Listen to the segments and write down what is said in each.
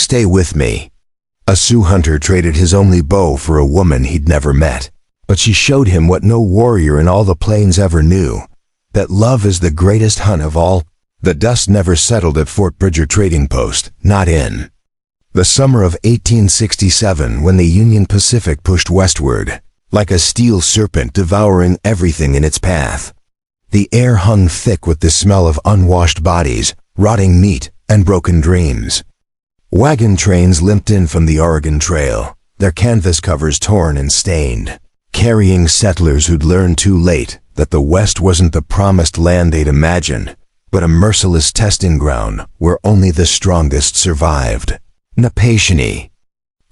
stay with me." A Sioux hunter traded his only bow for a woman he'd never met, but she showed him what no warrior in all the plains ever knew, that love is the greatest hunt of all. The dust never settled at Fort Bridger trading post, not in the summer of 1867, when the Union Pacific pushed westward, like a steel serpent devouring everything in its path. The air hung thick with the smell of unwashed bodies, rotting meat, and broken dreams. Wagon trains limped in from the Oregon Trail, their canvas covers torn and stained, carrying settlers who'd learned too late that the West wasn't the promised land they'd imagined, but a merciless testing ground where only the strongest survived. Napashini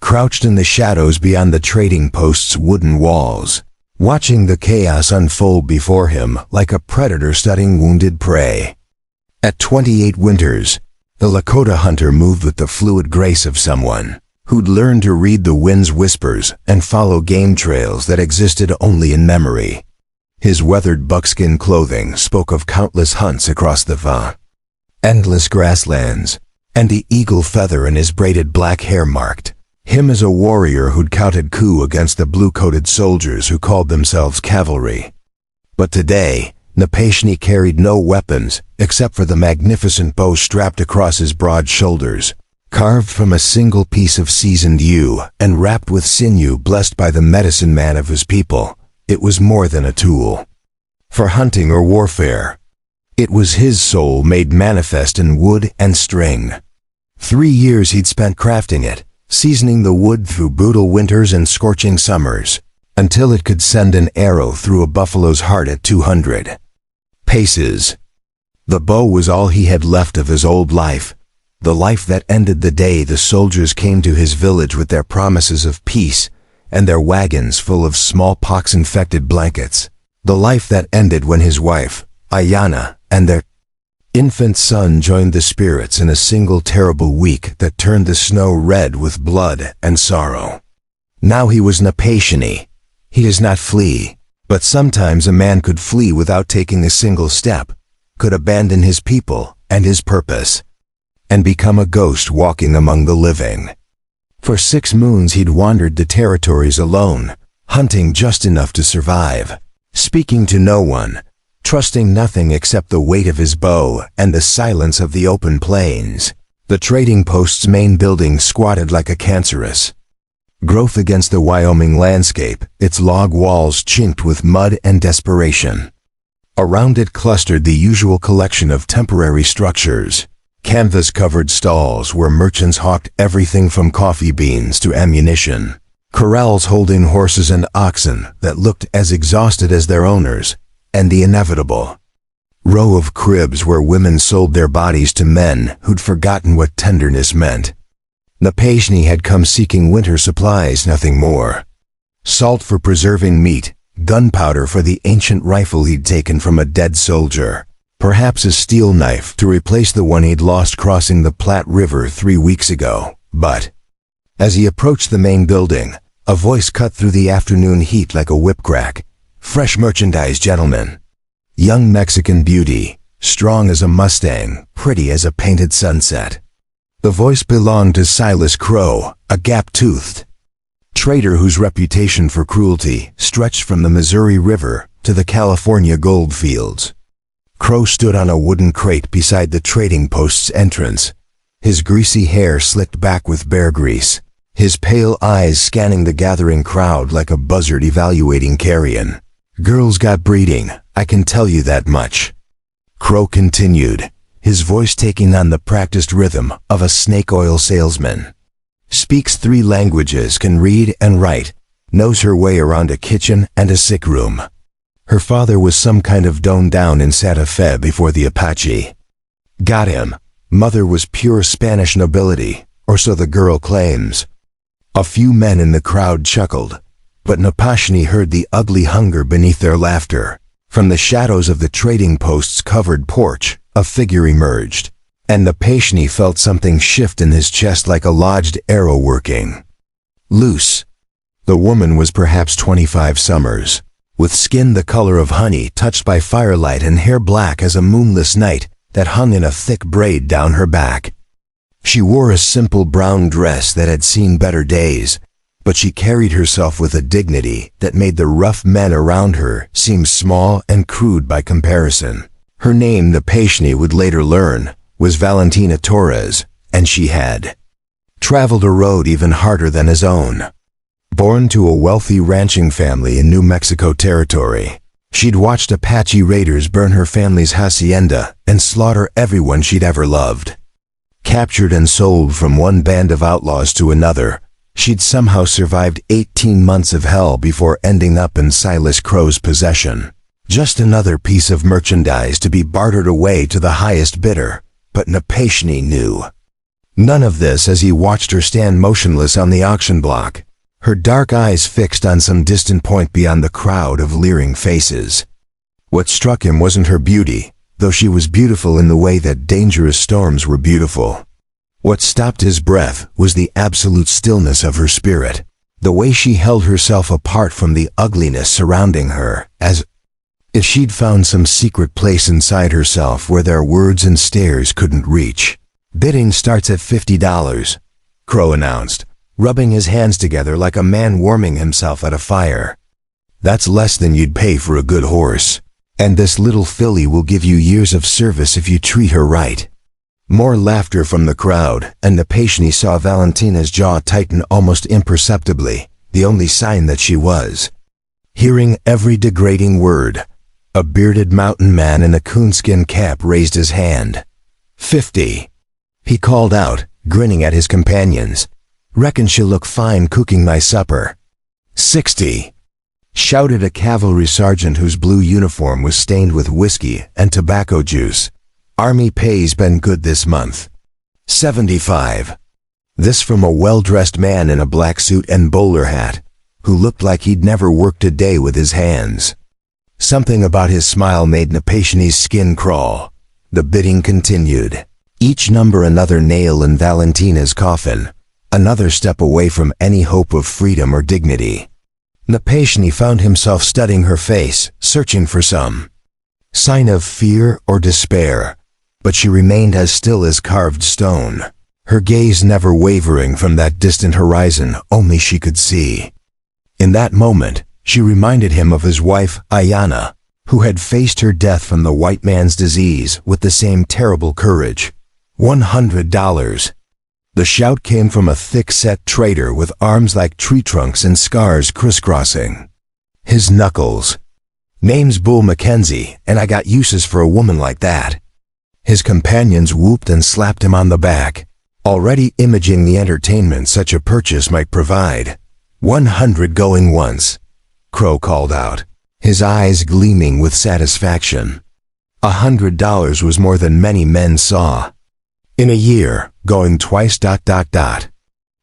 crouched in the shadows beyond the trading post's wooden walls, watching the chaos unfold before him like a predator studying wounded prey. At 28 winters, the Lakota hunter moved with the fluid grace of someone who'd learned to read the wind's whispers and follow game trails that existed only in memory. His weathered buckskin clothing spoke of countless hunts across the endless grasslands, and the eagle feather in his braided black hair marked him as a warrior who'd counted coup against the blue-coated soldiers who called themselves cavalry. But today, Napashini carried no weapons except for the magnificent bow strapped across his broad shoulders, carved from a single piece of seasoned yew and wrapped with sinew blessed by the medicine man of his people. It was more than a tool for hunting or warfare. It was his soul made manifest in wood and string. 3 years he'd spent crafting it, seasoning the wood through brutal winters and scorching summers, until it could send an arrow through a buffalo's heart at 200 paces. The bow was all he had left of his old life, the life that ended the day the soldiers came to his village with their promises of peace and their wagons full of smallpox-infected blankets, the life that ended when his wife, Ayana, and their infant son joined the spirits in a single terrible week that turned the snow red with blood and sorrow. Now he was Napashini. He does not flee, but sometimes a man could flee without taking a single step, could abandon his people and his purpose, and become a ghost walking among the living. For 6 moons he'd wandered the territories alone, hunting just enough to survive, speaking to no one, trusting nothing except the weight of his bow and the silence of the open plains. The trading post's main building squatted like a cancerous growth against the Wyoming landscape, its log walls chinked with mud and desperation. Around it clustered the usual collection of temporary structures, canvas-covered stalls where merchants hawked everything from coffee beans to ammunition, corrals holding horses and oxen that looked as exhausted as their owners, and the inevitable row of cribs where women sold their bodies to men who'd forgotten what tenderness meant. Napashini had come seeking winter supplies, nothing more. Salt for preserving meat, gunpowder for the ancient rifle he'd taken from a dead soldier, perhaps a steel knife to replace the one he'd lost crossing the Platte River 3 weeks ago. But as he approached the main building, a voice cut through the afternoon heat like a whip crack. "Fresh merchandise, gentlemen." Young Mexican beauty, strong as a Mustang, pretty as a painted sunset. The voice belonged to Silas Crow, a gap-toothed trader whose reputation for cruelty stretched from the Missouri River to the California gold fields. Crow stood on a wooden crate beside the trading post's entrance, his greasy hair slicked back with bear grease, his pale eyes scanning the gathering crowd like a buzzard evaluating carrion. "Girls got breeding, I can tell you that much," Crow continued, his voice taking on the practiced rhythm of a snake oil salesman. "Speaks 3 languages, can read and write, knows her way around a kitchen and a sick room. Her father was some kind of don down in Santa Fe before the Apache got him. Mother was pure Spanish nobility, or so the girl claims." A few men in the crowd chuckled, but Napashini heard the ugly hunger beneath their laughter. From the shadows of the trading post's covered porch, a figure emerged, and Napashini felt something shift in his chest like a lodged arrow working loose. The woman was perhaps 25 summers, with skin the color of honey touched by firelight and hair black as a moonless night that hung in a thick braid down her back. She wore a simple brown dress that had seen better days, but she carried herself with a dignity that made the rough men around her seem small and crude by comparison. Her name, Napashni would later learn, was Valentina Torres, and she had traveled a road even harder than his own. Born to a wealthy ranching family in New Mexico territory, she'd watched Apache raiders burn her family's hacienda and slaughter everyone she'd ever loved. Captured and sold from one band of outlaws to another, she'd somehow survived 18 months of hell before ending up in Silas Crow's possession. Just another piece of merchandise to be bartered away to the highest bidder, but Napashni knew none of this as he watched her stand motionless on the auction block, her dark eyes fixed on some distant point beyond the crowd of leering faces. What struck him wasn't her beauty, though she was beautiful in the way that dangerous storms were beautiful. What stopped his breath was the absolute stillness of her spirit, the way she held herself apart from the ugliness surrounding her, as if she'd found some secret place inside herself where their words and stares couldn't reach. "Bidding starts at $50, Crow announced, rubbing his hands together like a man warming himself at a fire. "That's less than you'd pay for a good horse. And this little filly will give you years of service if you treat her right." More laughter from the crowd, and Napashni saw Valentina's jaw tighten almost imperceptibly, the only sign that she was hearing every degrading word. A bearded mountain man in a coonskin cap raised his hand. "50. He called out, grinning at his companions. "Reckon she'll look fine cooking my supper." "60. Shouted a cavalry sergeant whose blue uniform was stained with whiskey and tobacco juice. "Army pay's been good this month." 75. This from a well-dressed man in a black suit and bowler hat, who looked like he'd never worked a day with his hands. Something about his smile made Napashni's skin crawl. The bidding continued. Each number another nail in Valentina's coffin, another step away from any hope of freedom or dignity. Napashni found himself studying her face, searching for some sign of fear or despair, but she remained as still as carved stone, her gaze never wavering from that distant horizon only she could see. In that moment, she reminded him of his wife, Ayanna, who had faced her death from the white man's disease with the same terrible courage. $100. The shout came from a thick-set trader with arms like tree trunks and scars crisscrossing his knuckles. "Name's Bull Mackenzie, and I got uses for a woman like that." His companions whooped and slapped him on the back, already imaging the entertainment such a purchase might provide. 100 going once, Crow called out, his eyes gleaming with satisfaction. $100 was more than many men saw. In a year, going twice ...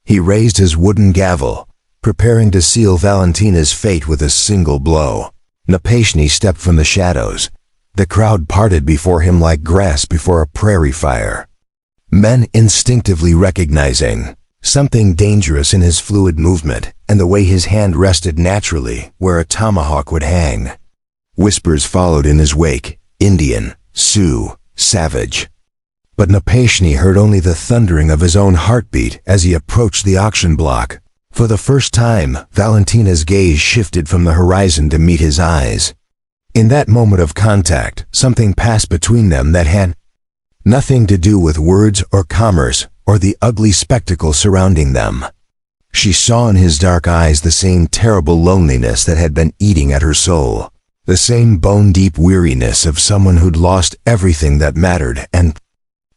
He raised his wooden gavel, preparing to seal Valentina's fate with a single blow. Napashni stepped from the shadows. The crowd parted before him like grass before a prairie fire. Men instinctively recognizing something dangerous in his fluid movement and the way his hand rested naturally where a tomahawk would hang. Whispers followed in his wake: Indian, Sioux, savage. But Napashni heard only the thundering of his own heartbeat as he approached the auction block. For the first time, Valentina's gaze shifted from the horizon to meet his eyes. In that moment of contact, something passed between them that had nothing to do with words or commerce or the ugly spectacle surrounding them. She saw in his dark eyes the same terrible loneliness that had been eating at her soul, the same bone-deep weariness of someone who'd lost everything that mattered and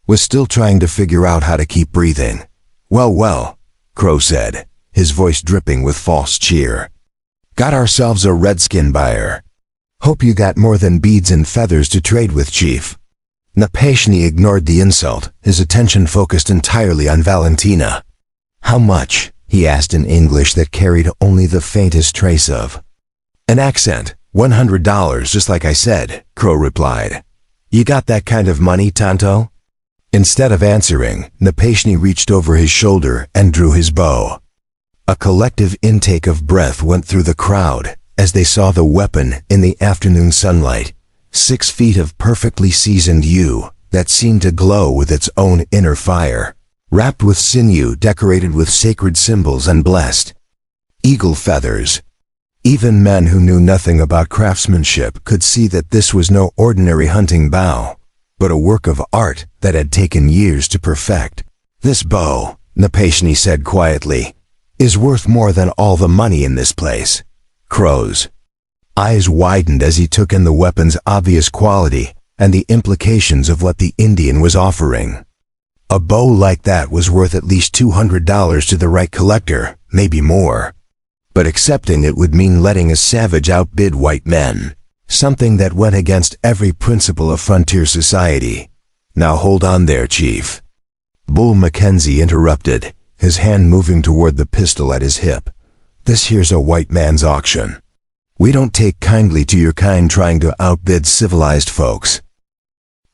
was still trying to figure out how to keep breathing. Well, Crow said, his voice dripping with false cheer. "Got ourselves a redskin buyer. Hope you got more than beads and feathers to trade with, Chief." Napashni ignored the insult, his attention focused entirely on Valentina. "How much?" he asked in English that carried only the faintest trace of an accent. $100, just like I said, Crow replied. "You got that kind of money, Tonto?" Instead of answering, Napashni reached over his shoulder and drew his bow. A collective intake of breath went through the crowd as they saw the weapon in the afternoon sunlight, 6 feet of perfectly seasoned yew that seemed to glow with its own inner fire. wrapped with sinew decorated with sacred symbols and blessed eagle feathers. Even men who knew nothing about craftsmanship could see that this was no ordinary hunting bow, but a work of art that had taken years to perfect. "This bow," Napashni said quietly, "is worth more than all the money in this place." Crow's eyes widened as he took in the weapon's obvious quality and the implications of what the Indian was offering. A bow like that was worth at least $200 to the right collector, maybe more. But accepting it would mean letting a savage outbid white men, something that went against every principle of frontier society. "Now hold on there, Chief." Bull Mackenzie interrupted, his hand moving toward the pistol at his hip. "This here's a white man's auction. We don't take kindly to your kind trying to outbid civilized folks."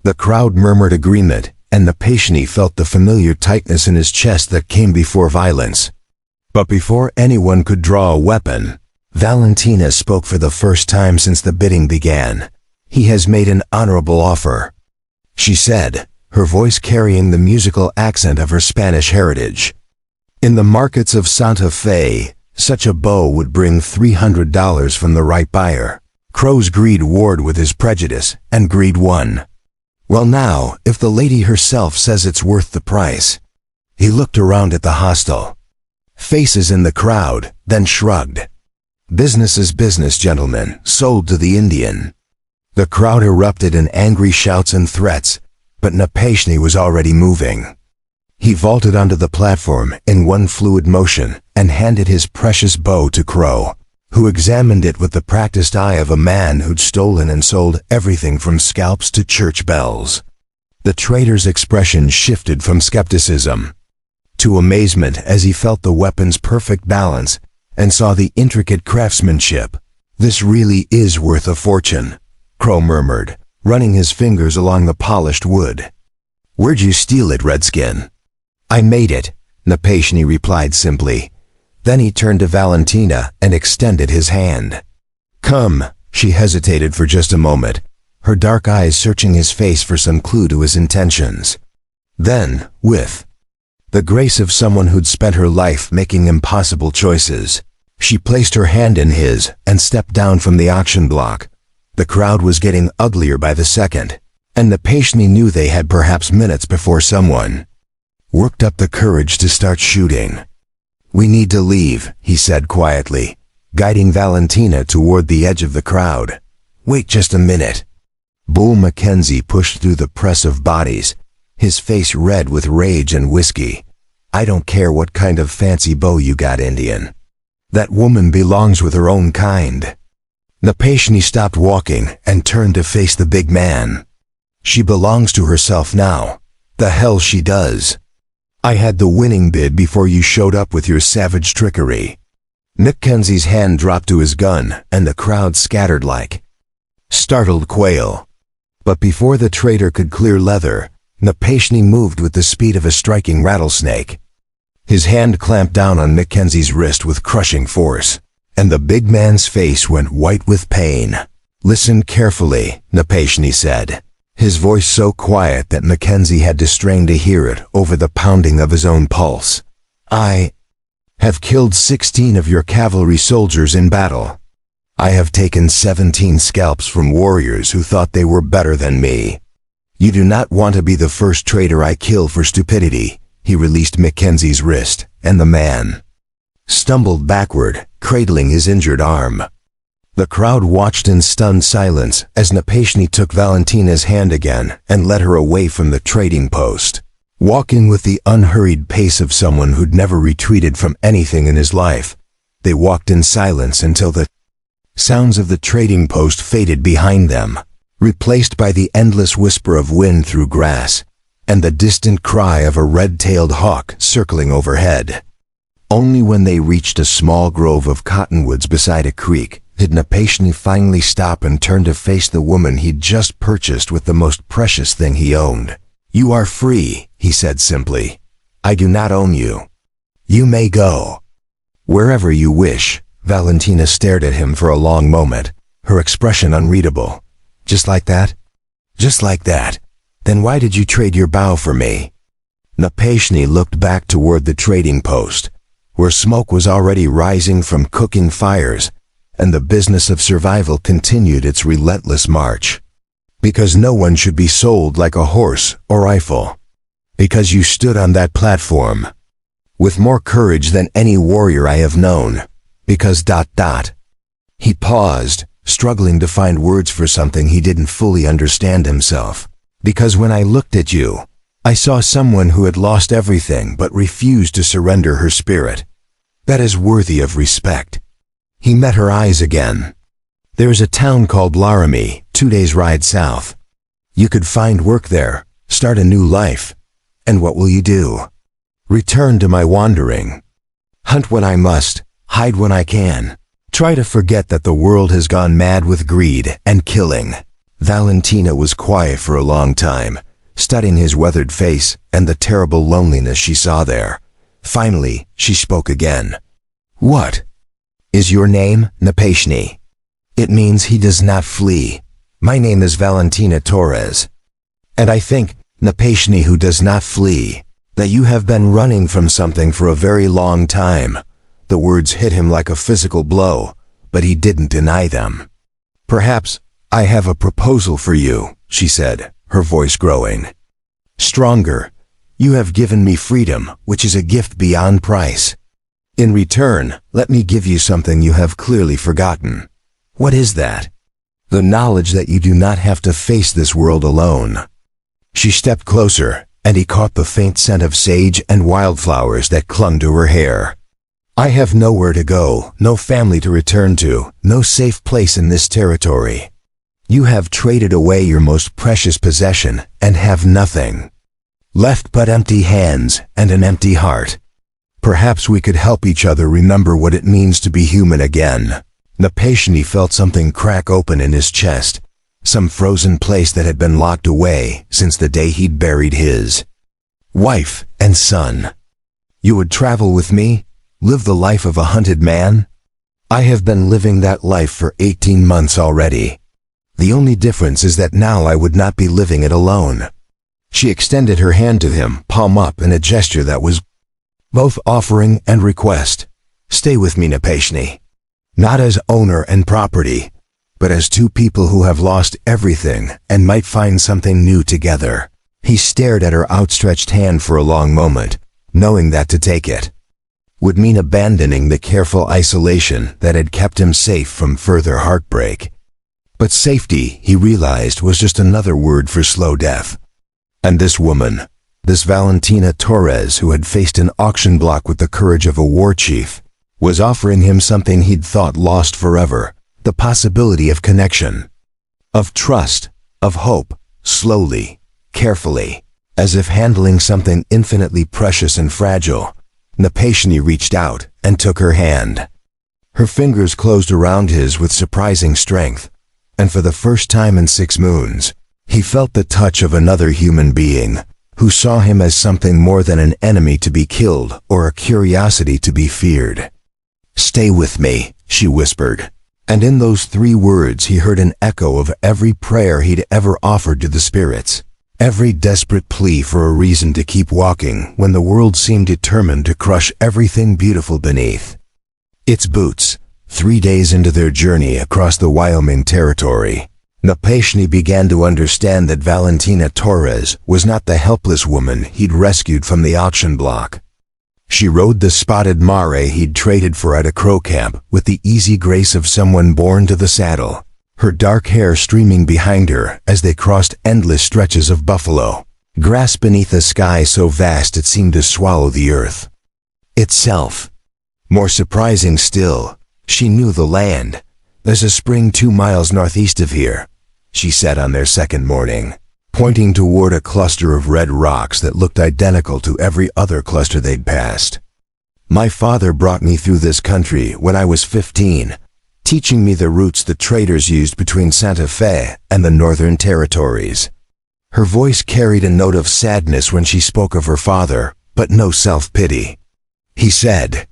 The crowd murmured agreement, and Napashni felt the familiar tightness in his chest that came before violence. But before anyone could draw a weapon, Valentina spoke for the first time since the bidding began. "He has made an honorable offer," she said, her voice carrying the musical accent of her Spanish heritage. "In the markets of Santa Fe, such a bow would bring $300 from the right buyer." Crow's greed warred with his prejudice, and greed won. "Well now, if the lady herself says it's worth the price." He looked around at the hostile faces in the crowd, then shrugged. "Business is business, gentlemen, sold to the Indian." The crowd erupted in angry shouts and threats, but Napashni was already moving. He vaulted onto the platform in one fluid motion and handed his precious bow to Crow, who examined it with the practiced eye of a man who'd stolen and sold everything from scalps to church bells. The trader's expression shifted from skepticism to amazement as he felt the weapon's perfect balance and saw the intricate craftsmanship. "This really is worth a fortune," Crow murmured, running his fingers along the polished wood. "Where'd you steal it, Redskin?" "I made it," Napashni replied simply. Then he turned to Valentina and extended his hand. "Come." She hesitated for just a moment, her dark eyes searching his face for some clue to his intentions. Then, with the grace of someone who'd spent her life making impossible choices, she placed her hand in his and stepped down from the auction block. The crowd was getting uglier by the second, and Napashni knew they had perhaps minutes before someone worked up the courage to start shooting. "We need to leave," he said quietly, guiding Valentina toward the edge of the crowd. "Wait just a minute." Bull Mackenzie pushed through the press of bodies, his face red with rage and whiskey. "I don't care what kind of fancy bow you got, Indian. That woman belongs with her own kind." Napashni stopped walking and turned to face the big man. "She belongs to herself now. The hell she does. I had the winning bid before you showed up with your savage trickery." Mackenzie's hand dropped to his gun, and the crowd scattered like startled quail. But before the trader could clear leather, Napashni moved with the speed of a striking rattlesnake. His hand clamped down on Mackenzie's wrist with crushing force, and the big man's face went white with pain. "Listen carefully," Napashni said, his voice so quiet that Mackenzie had to strain to hear it over the pounding of his own pulse. "I have killed 16 of your cavalry soldiers in battle. I have taken 17 scalps from warriors who thought they were better than me. You do not want to be the first traitor I kill for stupidity." He released Mackenzie's wrist, and the man stumbled backward, cradling his injured arm. The crowd watched in stunned silence as Napashni took Valentina's hand again and led her away from the trading post. Walking with the unhurried pace of someone who'd never retreated from anything in his life, they walked in silence until the sounds of the trading post faded behind them, replaced by the endless whisper of wind through grass and the distant cry of a red-tailed hawk circling overhead. Only when they reached a small grove of cottonwoods beside a creek did Napashni finally stop and turn to face the woman he'd just purchased with the most precious thing he owned. "You are free," he said simply. "I do not own you. You may go wherever you wish." Valentina stared at him for a long moment, her expression unreadable. "Just like that? Just like that? Then why did you trade your bow for me?" Napashni looked back toward the trading post, where smoke was already rising from cooking fires, and the business of survival continued its relentless march. Because no one should be sold like a horse or rifle. Because you stood on that platform with more courage than any warrior I have known. Because ... He paused, struggling to find words for something he didn't fully understand himself. Because when I looked at you, I saw someone who had lost everything but refused to surrender her spirit. That is worthy of respect. He met her eyes again. There is a town called Laramie, 2 days' ride south. You could find work there, start a new life. And what will you do? Return to my wandering. Hunt when I must, hide when I can. Try to forget that the world has gone mad with greed and killing. Valentina was quiet for a long time, studying his weathered face and the terrible loneliness she saw there. Finally, she spoke again. What is your name, Napashni? It means he does not flee. My name is Valentina Torres. And I think, Napashni who does not flee, that you have been running from something for a very long time. The words hit him like a physical blow, but he didn't deny them. Perhaps I have a proposal for you, she said, her voice growing stronger. You have given me freedom, which is a gift beyond price. In return, let me give you something you have clearly forgotten. What is that? The knowledge that you do not have to face this world alone. She stepped closer, and he caught the faint scent of sage and wildflowers that clung to her hair. I have nowhere to go, no family to return to, no safe place in this territory. You have traded away your most precious possession and have nothing left but empty hands and an empty heart. Perhaps we could help each other remember what it means to be human again. Napashni felt something crack open in his chest, some frozen place that had been locked away since the day he'd buried his wife and son. You would travel with me? Live the life of a hunted man? I have been living that life for 18 months already. The only difference is that now I would not be living it alone. She extended her hand to him, palm up, in a gesture that was both offering and request. Stay with me, Napashni. Not as owner and property, but as two people who have lost everything and might find something new together. He stared at her outstretched hand for a long moment, knowing that to take it would mean abandoning the careful isolation that had kept him safe from further heartbreak. But safety, he realized, was just another word for slow death. And this woman, this Valentina Torres who had faced an auction block with the courage of a war chief, was offering him something he'd thought lost forever, the possibility of connection, of trust, of hope, slowly, carefully, as if handling something infinitely precious and fragile. Napashni reached out and took her hand. Her fingers closed around his with surprising strength, and for the first time in 6 moons, he felt the touch of another human being, who saw him as something more than an enemy to be killed or a curiosity to be feared. Stay with me, she whispered, and in those 3 words he heard an echo of every prayer he'd ever offered to the spirits, every desperate plea for a reason to keep walking when the world seemed determined to crush everything beautiful beneath its boots. 3 days into their journey across the Wyoming territory, Napashni began to understand that Valentina Torres was not the helpless woman he'd rescued from the auction block. She rode the spotted mare he'd traded for at a crow camp with the easy grace of someone born to the saddle, her dark hair streaming behind her as they crossed endless stretches of buffalo grass beneath a sky so vast it seemed to swallow the earth itself. More surprising still, she knew the land. There's a spring 2 miles northeast of here, she said on their second morning, pointing toward a cluster of red rocks that looked identical to every other cluster they'd passed. My father brought me through this country when I was 15, teaching me the routes the traders used between Santa Fe and the northern territories. Her voice carried a note of sadness when she spoke of her father, but no self-pity. He said,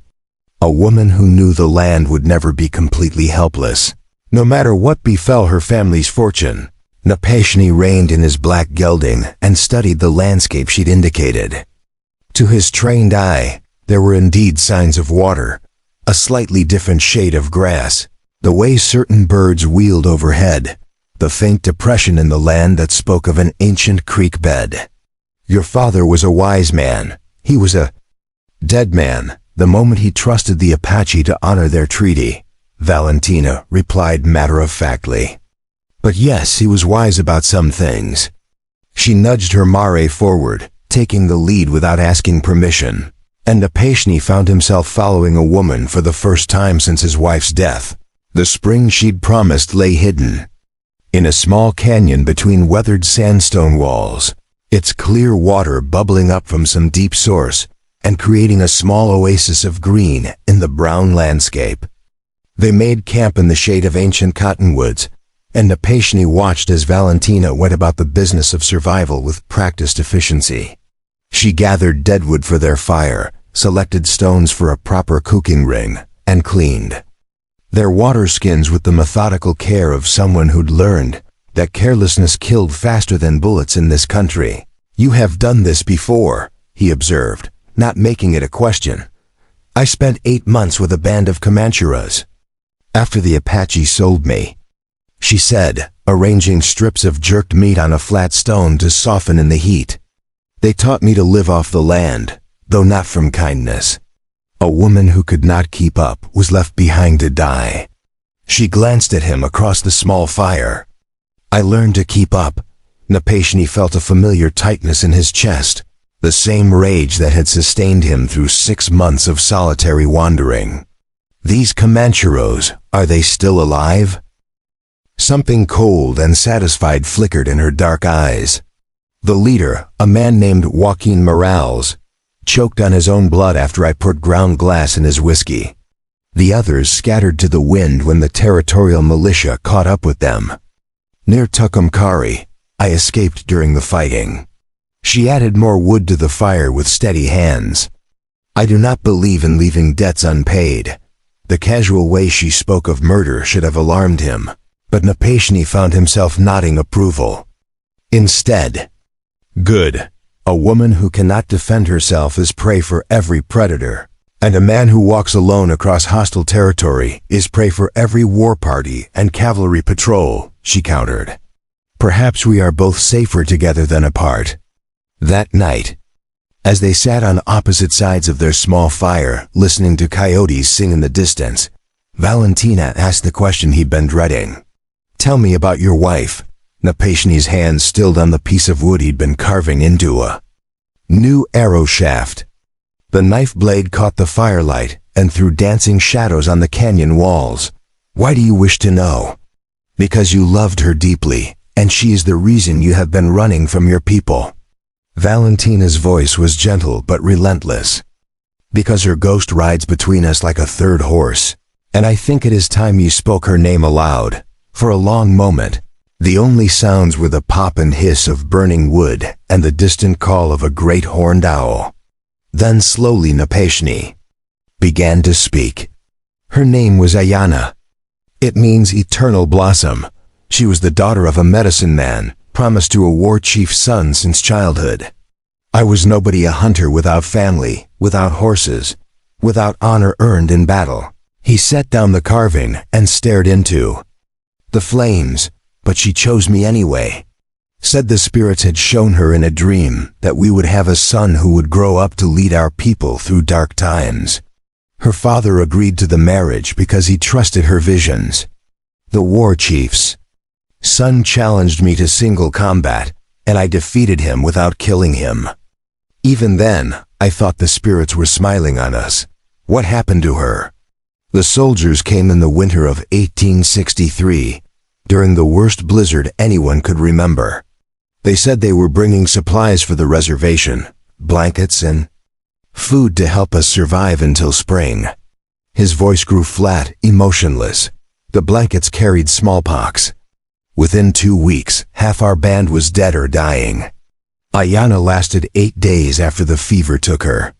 a woman who knew the land would never be completely helpless, no matter what befell her family's fortune. Napashni reined in his black gelding and studied the landscape she'd indicated. To his trained eye, there were indeed signs of water, a slightly different shade of grass, the way certain birds wheeled overhead, the faint depression in the land that spoke of an ancient creek bed. Your father was a wise man. He was a dead man the moment he trusted the Apache to honor their treaty, Valentina replied matter-of-factly. But yes, he was wise about some things. She nudged her mare forward, taking the lead without asking permission, and Apashni found himself following a woman for the first time since his wife's death. The spring she'd promised lay hidden in a small canyon between weathered sandstone walls, its clear water bubbling up from some deep source and creating a small oasis of green in the brown landscape. They made camp in the shade of ancient cottonwoods, and Apashni watched as Valentina went about the business of survival with practiced efficiency. She gathered deadwood for their fire, selected stones for a proper cooking ring, and cleaned their water skins with the methodical care of someone who'd learned that carelessness killed faster than bullets in this country. You have done this before, he observed, not making it a question. I spent 8 months with a band of Comancheras. After the Apache sold me, she said, arranging strips of jerked meat on a flat stone to soften in the heat. They taught me to live off the land, though not from kindness. A woman who could not keep up was left behind to die. She glanced at him across the small fire. I learned to keep up. Apashni felt a familiar tightness in his chest, the same rage that had sustained him through 6 months of solitary wandering. These Comancheros, are they still alive? Something cold and satisfied flickered in her dark eyes. The leader, a man named Joaquin Morales, choked on his own blood after I put ground glass in his whiskey. The others scattered to the wind when the territorial militia caught up with them. Near Tucumcari, I escaped during the fighting. She added more wood to the fire with steady hands. I do not believe in leaving debts unpaid. The casual way she spoke of murder should have alarmed him, but Apashni found himself nodding approval. Instead, good. A woman who cannot defend herself is prey for every predator, and a man who walks alone across hostile territory is prey for every war party and cavalry patrol, she countered. Perhaps we are both safer together than apart. That night, as they sat on opposite sides of their small fire, listening to coyotes sing in the distance, Valentina asked the question he'd been dreading. Tell me about your wife. Apashni's hand stilled on the piece of wood he'd been carving into a new arrow shaft. The knife blade caught the firelight and threw dancing shadows on the canyon walls. Why do you wish to know? Because you loved her deeply, and she is the reason you have been running from your people. Valentina's voice was gentle but relentless. Because her ghost rides between us like a third horse, and I think it is time you spoke her name aloud. For a long moment, the only sounds were the pop and hiss of burning wood and the distant call of a great horned owl. Then slowly Apashni began to speak. Her name was Ayana. It means eternal blossom. She was the daughter of a medicine man, promised to a war chief's son since childhood. I was nobody, a hunter without family, without horses, without honor earned in battle. He set down the carving and stared into the flames. But she chose me anyway. Said the spirits had shown her in a dream that we would have a son who would grow up to lead our people through dark times. Her father agreed to the marriage because he trusted her visions. The war chief's son challenged me to single combat, and I defeated him without killing him. Even then, I thought the spirits were smiling on us. What happened to her? The soldiers came in the winter of 1863. During the worst blizzard anyone could remember. They said they were bringing supplies for the reservation, blankets and food to help us survive until spring. His voice grew flat, emotionless. The blankets carried smallpox. Within 2 weeks, half our band was dead or dying. Ayana lasted 8 days after the fever took her.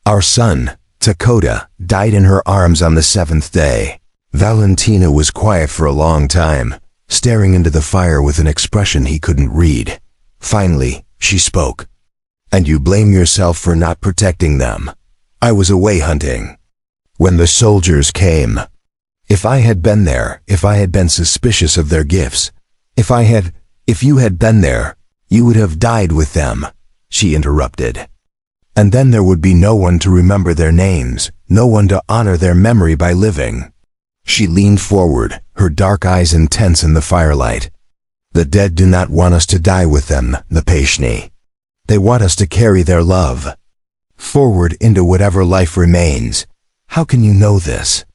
Our son, Dakota, died in her arms on the 7th day. Valentina was quiet for a long time, staring into the fire with an expression he couldn't read. Finally, she spoke. And you blame yourself for not protecting them. I was away hunting. When the soldiers came, if I had been there, if I had been suspicious of their gifts, if you had been there, you would have died with them," she interrupted. "And then there would be no one to remember their names, no one to honor their memory by living." She leaned forward, her dark eyes intense in the firelight. "The dead do not want us to die with them, Napashni. They want us to carry their love forward into whatever life remains. How can you know this?"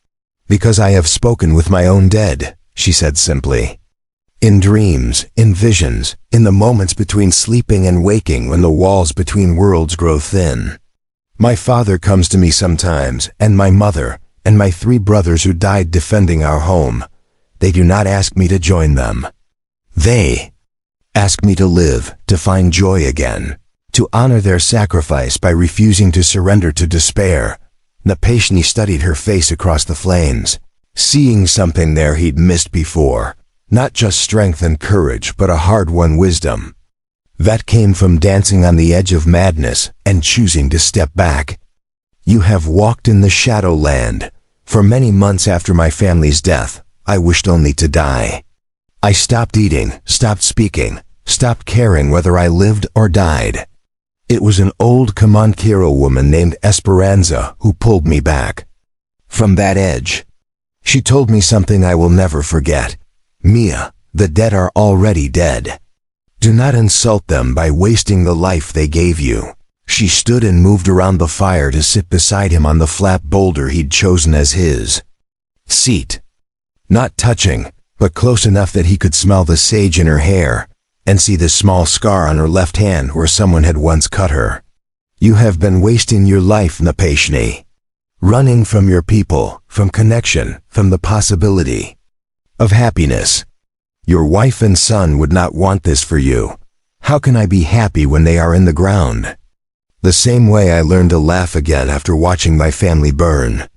"Because I have spoken with my own dead," she said simply. "In dreams, in visions, in the moments between sleeping and waking when the walls between worlds grow thin. My father comes to me sometimes, and my mother, and my 3 brothers who died defending our home. They do not ask me to join them. They ask me to live, to find joy again, to honor their sacrifice by refusing to surrender to despair." Napashni studied her face across the flames, seeing something there he'd missed before. Not just strength and courage, but a hard-won wisdom. That came from dancing on the edge of madness and choosing to step back. "You have walked in the shadow land. For many months after my family's death, I wished only to die. I stopped eating, stopped speaking, stopped caring whether I lived or died. It was an old Comanchero woman named Esperanza who pulled me back from that edge. She told me something I will never forget. Mia, the dead are already dead. Do not insult them by wasting the life they gave you." She stood and moved around the fire to sit beside him on the flat boulder he'd chosen as his seat. Not touching, but close enough that he could smell the sage in her hair and see the small scar on her left hand where someone had once cut her. "You have been wasting your life, Napashni. Running from your people, from connection, from the possibility of happiness. Your wife and son would not want this for you. How can I be happy when they are in the ground? The same way I learned to laugh again after watching my family burn.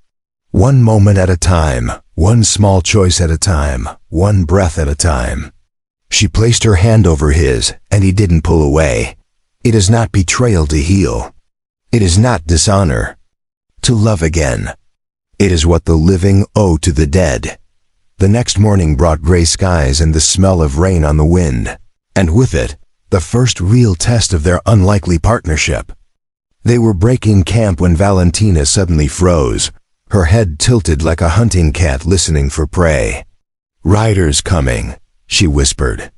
One moment at a time, one small choice at a time, one breath at a time." She placed her hand over his, and he didn't pull away. "It is not betrayal to heal. It is not dishonor to love again. It is what the living owe to the dead." The next morning brought gray skies and the smell of rain on the wind, and with it, the first real test of their unlikely partnership. They were breaking camp when Valentina suddenly froze, her head tilted like a hunting cat listening for prey. "Riders coming," she whispered.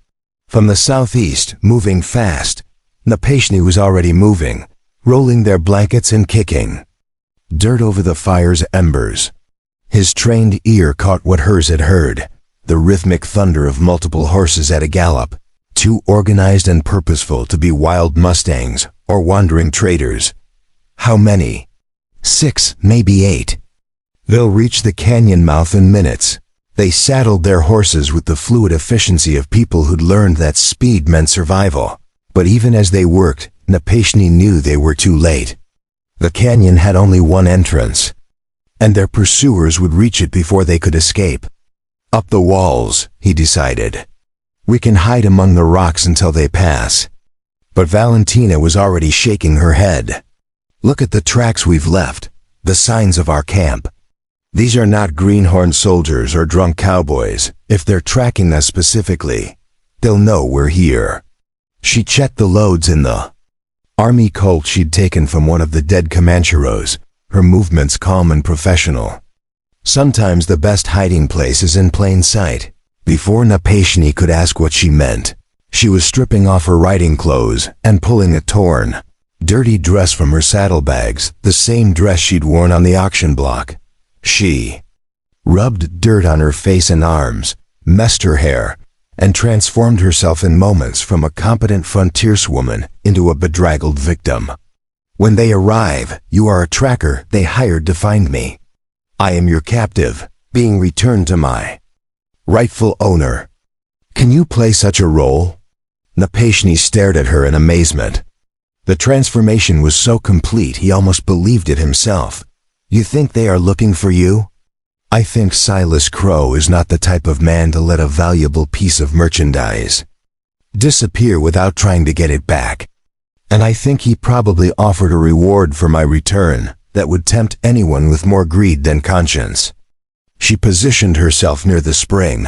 From the southeast, moving fast. Napashni was already moving, rolling their blankets and kicking dirt over the fire's embers. His trained ear caught what hers had heard, the rhythmic thunder of multiple horses at a gallop, too organized and purposeful to be wild mustangs or wandering traders. How many? 6, maybe 8. They'll reach the canyon mouth in minutes. They saddled their horses with the fluid efficiency of people who'd learned that speed meant survival. But even as they worked, Napashni knew they were too late. The canyon had only one entrance, and their pursuers would reach it before they could escape. "Up the walls," he decided. "We can hide among the rocks until they pass." But Valentina was already shaking her head. "Look at the tracks we've left, the signs of our camp. These are not greenhorn soldiers or drunk cowboys. If they're tracking us specifically, they'll know we're here." She checked the loads in the army colt she'd taken from one of the dead Comancheros, her movements calm and professional. Sometimes the best hiding place is in plain sight. Before Napashni could ask what she meant, she was stripping off her riding clothes and pulling a torn, dirty dress from her saddlebags, the same dress she'd worn on the auction block. She rubbed dirt on her face and arms, messed her hair, and transformed herself in moments from a competent frontierswoman into a bedraggled victim. "When they arrive, you are a tracker they hired to find me. I am your captive, being returned to my rightful owner. Can you play such a role?" Napashni stared at her in amazement. The transformation was so complete he almost believed it himself. "You think they are looking for you?" "I think Silas Crow is not the type of man to let a valuable piece of merchandise disappear without trying to get it back. and I think he probably offered a reward for my return that would tempt anyone with more greed than conscience. She positioned herself near the spring,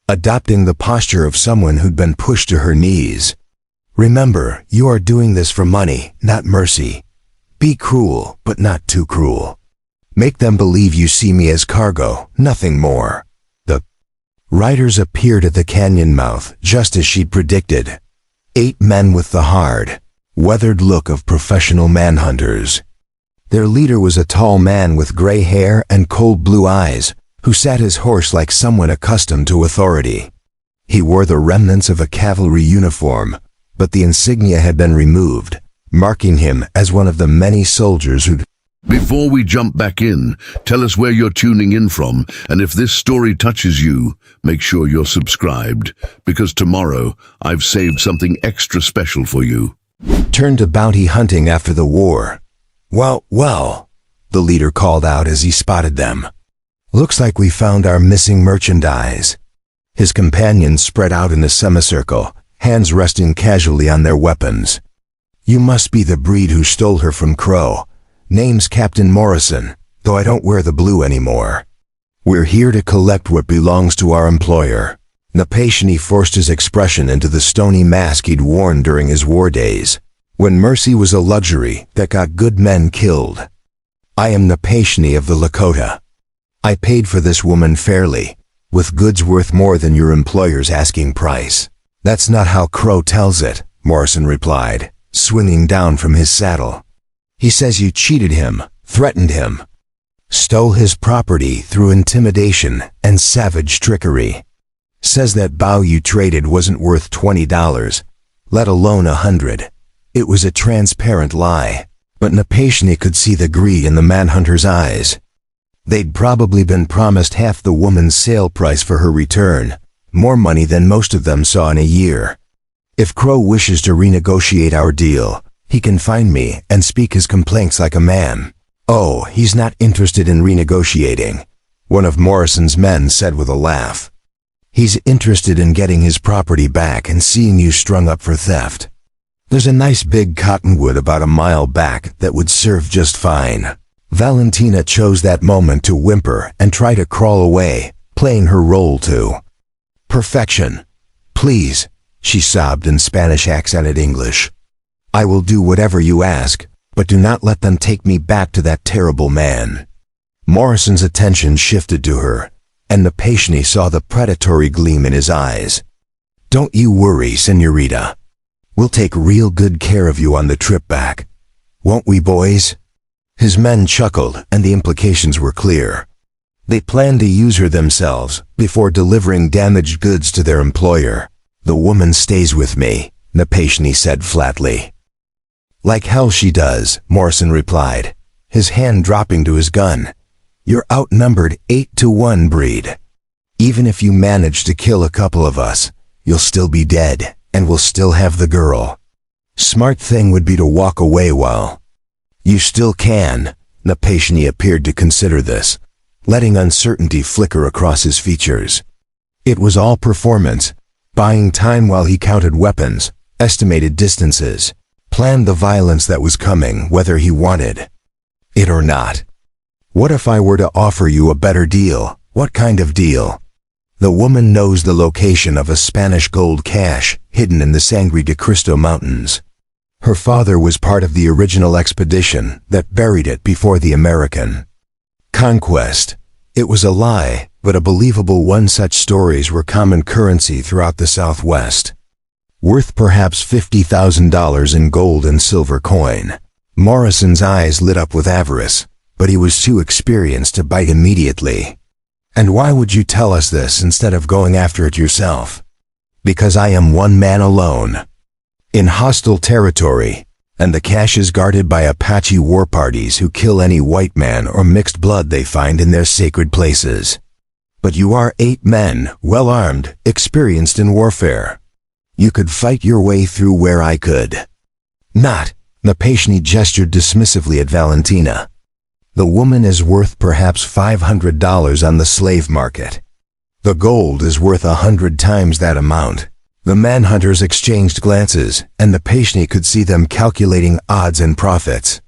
adopting the posture of someone who'd been pushed to her knees. Remember, you are doing this for money, not mercy. Be cruel, but not too cruel. Make them believe you see me as cargo, nothing more. The riders appeared at the canyon mouth, just as she'd predicted. 8 men with the hard, weathered look of professional manhunters. Their leader was a tall man with gray hair and cold blue eyes, who sat his horse like someone accustomed to authority. He wore the remnants of a cavalry uniform, but the insignia had been removed, marking him as one of the many soldiers who'd... Before we jump back in, tell us where you're tuning in from, and if this story touches you, make sure you're subscribed, because tomorrow I've saved something extra special for you. Turned to bounty hunting after the war. Well, the leader called out as he spotted them. Looks like we found our missing merchandise. His companions spread out in a semicircle, hands resting casually on their weapons. You must be the breed who stole her from Crow. Name's Captain Morrison, though I don't wear the blue anymore. We're here to collect what belongs to our employer. Napashini forced his expression into the stony mask he'd worn during his war days, when mercy was a luxury that got good men killed. I am Napashini of the Lakota. I paid for this woman fairly, with goods worth more than your employer's asking price. That's not how Crow tells it, Morrison replied, swinging down from his saddle. He says you cheated him, threatened him, stole his property through intimidation and savage trickery. Says that bow you traded wasn't worth $20, let alone $100. It was a transparent lie, but Napashini could see the greed in the manhunter's eyes. They'd probably been promised half the woman's sale price for her return, more money than most of them saw in a year. If Crow wishes to renegotiate our deal, he can find me and speak his complaints like a man. Oh, he's not interested in renegotiating, one of Morrison's men said with a laugh. He's interested in getting his property back and seeing you strung up for theft. There's a nice big cottonwood about a mile back that would serve just fine. Valentina chose that moment to whimper and try to crawl away, playing her role too. Perfection. Please, she sobbed in Spanish-accented English. I will do whatever you ask, but do not let them take me back to that terrible man. Morrison's attention shifted to her, and Napashini saw the predatory gleam in his eyes. Don't you worry, señorita. We'll take real good care of you on the trip back. Won't we, boys? His men chuckled, and the implications were clear. They planned to use her themselves before delivering damaged goods to their employer. The woman stays with me, Napashini said flatly. Like hell she does, Morrison replied, his hand dropping to his gun. You're outnumbered 8-1, breed. Even if you manage to kill a couple of us, you'll still be dead, and we'll still have the girl. Smart thing would be to walk away while... You still can. Napashini appeared to consider this, letting uncertainty flicker across his features. It was all performance, buying time while he counted weapons, estimated distances, planned the violence that was coming whether he wanted it or not. What if I were to offer you a better deal? What kind of deal? The woman knows the location of a Spanish gold cache hidden in the Sangre de Cristo Mountains. Her father was part of the original expedition that buried it before the American conquest. It was a lie, but a believable one. Such stories were common currency throughout the Southwest. Worth perhaps $50,000 in gold and silver coin. Morrison's eyes lit up with avarice, but he was too experienced to bite immediately. And why would you tell us this instead of going after it yourself? Because I am one man alone, in hostile territory, and the cache is guarded by Apache war parties who kill any white man or mixed blood they find in their sacred places. But you are 8 men, well-armed, experienced in warfare. You could fight your way through where I could. Not. Napashini gestured dismissively at Valentina. The woman is worth perhaps $500 on the slave market. The gold is worth 100 times that amount. The manhunters exchanged glances, and the Paishni could see them calculating odds and profits.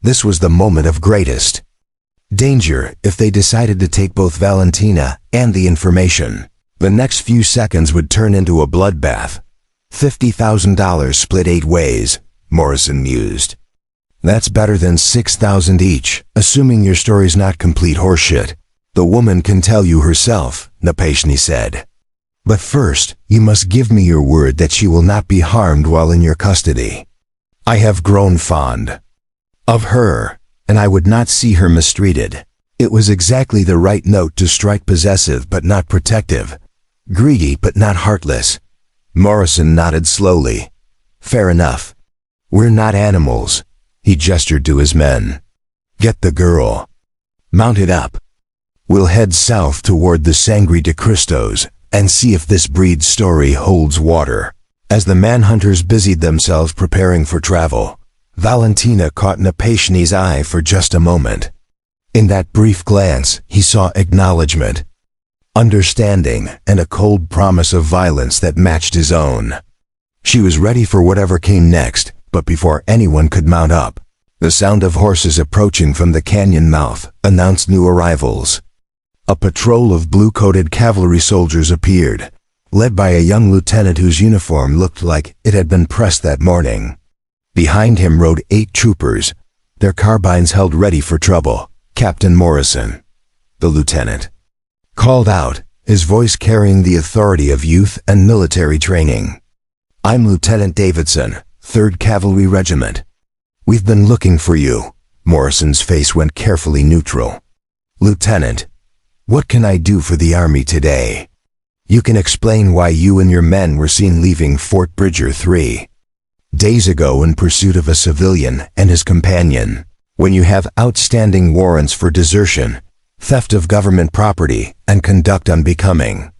This was the moment of greatest danger if they decided to take both Valentina and the information. The next few seconds would turn into a bloodbath. $50,000 split 8 ways, Morrison mused. That's better than 6,000 each, assuming your story's not complete horseshit. The woman can tell you herself, Napashni said. But first, you must give me your word that she will not be harmed while in your custody. I have grown fond of her, and I would not see her mistreated. It was exactly the right note to strike possessive but not protective, greedy but not heartless. Morrison nodded slowly. Fair enough. We're not animals. He gestured to his men. Get the girl. Mount it up. We'll head south toward the Sangre de Cristos and see if this breed's story holds water. As the manhunters busied themselves preparing for travel, Valentina caught Napashni's eye for just a moment. In that brief glance, he saw acknowledgement, understanding, and a cold promise of violence that matched his own. She was ready for whatever came next, but before anyone could mount up, the sound of horses approaching from the canyon mouth announced new arrivals. A patrol of blue-coated cavalry soldiers appeared, led by a young lieutenant whose uniform looked like it had been pressed that morning. Behind him rode 8 troopers, their carbines held ready for trouble. Captain Morrison, the lieutenant, called out, his voice carrying the authority of youth and military training. I'm Lieutenant Davidson, 3rd Cavalry Regiment. We've been looking for you. Morrison's face went carefully neutral. Lieutenant, what can I do for the Army today? You can explain why you and your men were seen leaving Fort Bridger 3 days ago in pursuit of a civilian and his companion, when you have outstanding warrants for desertion, theft of government property, and conduct unbecoming.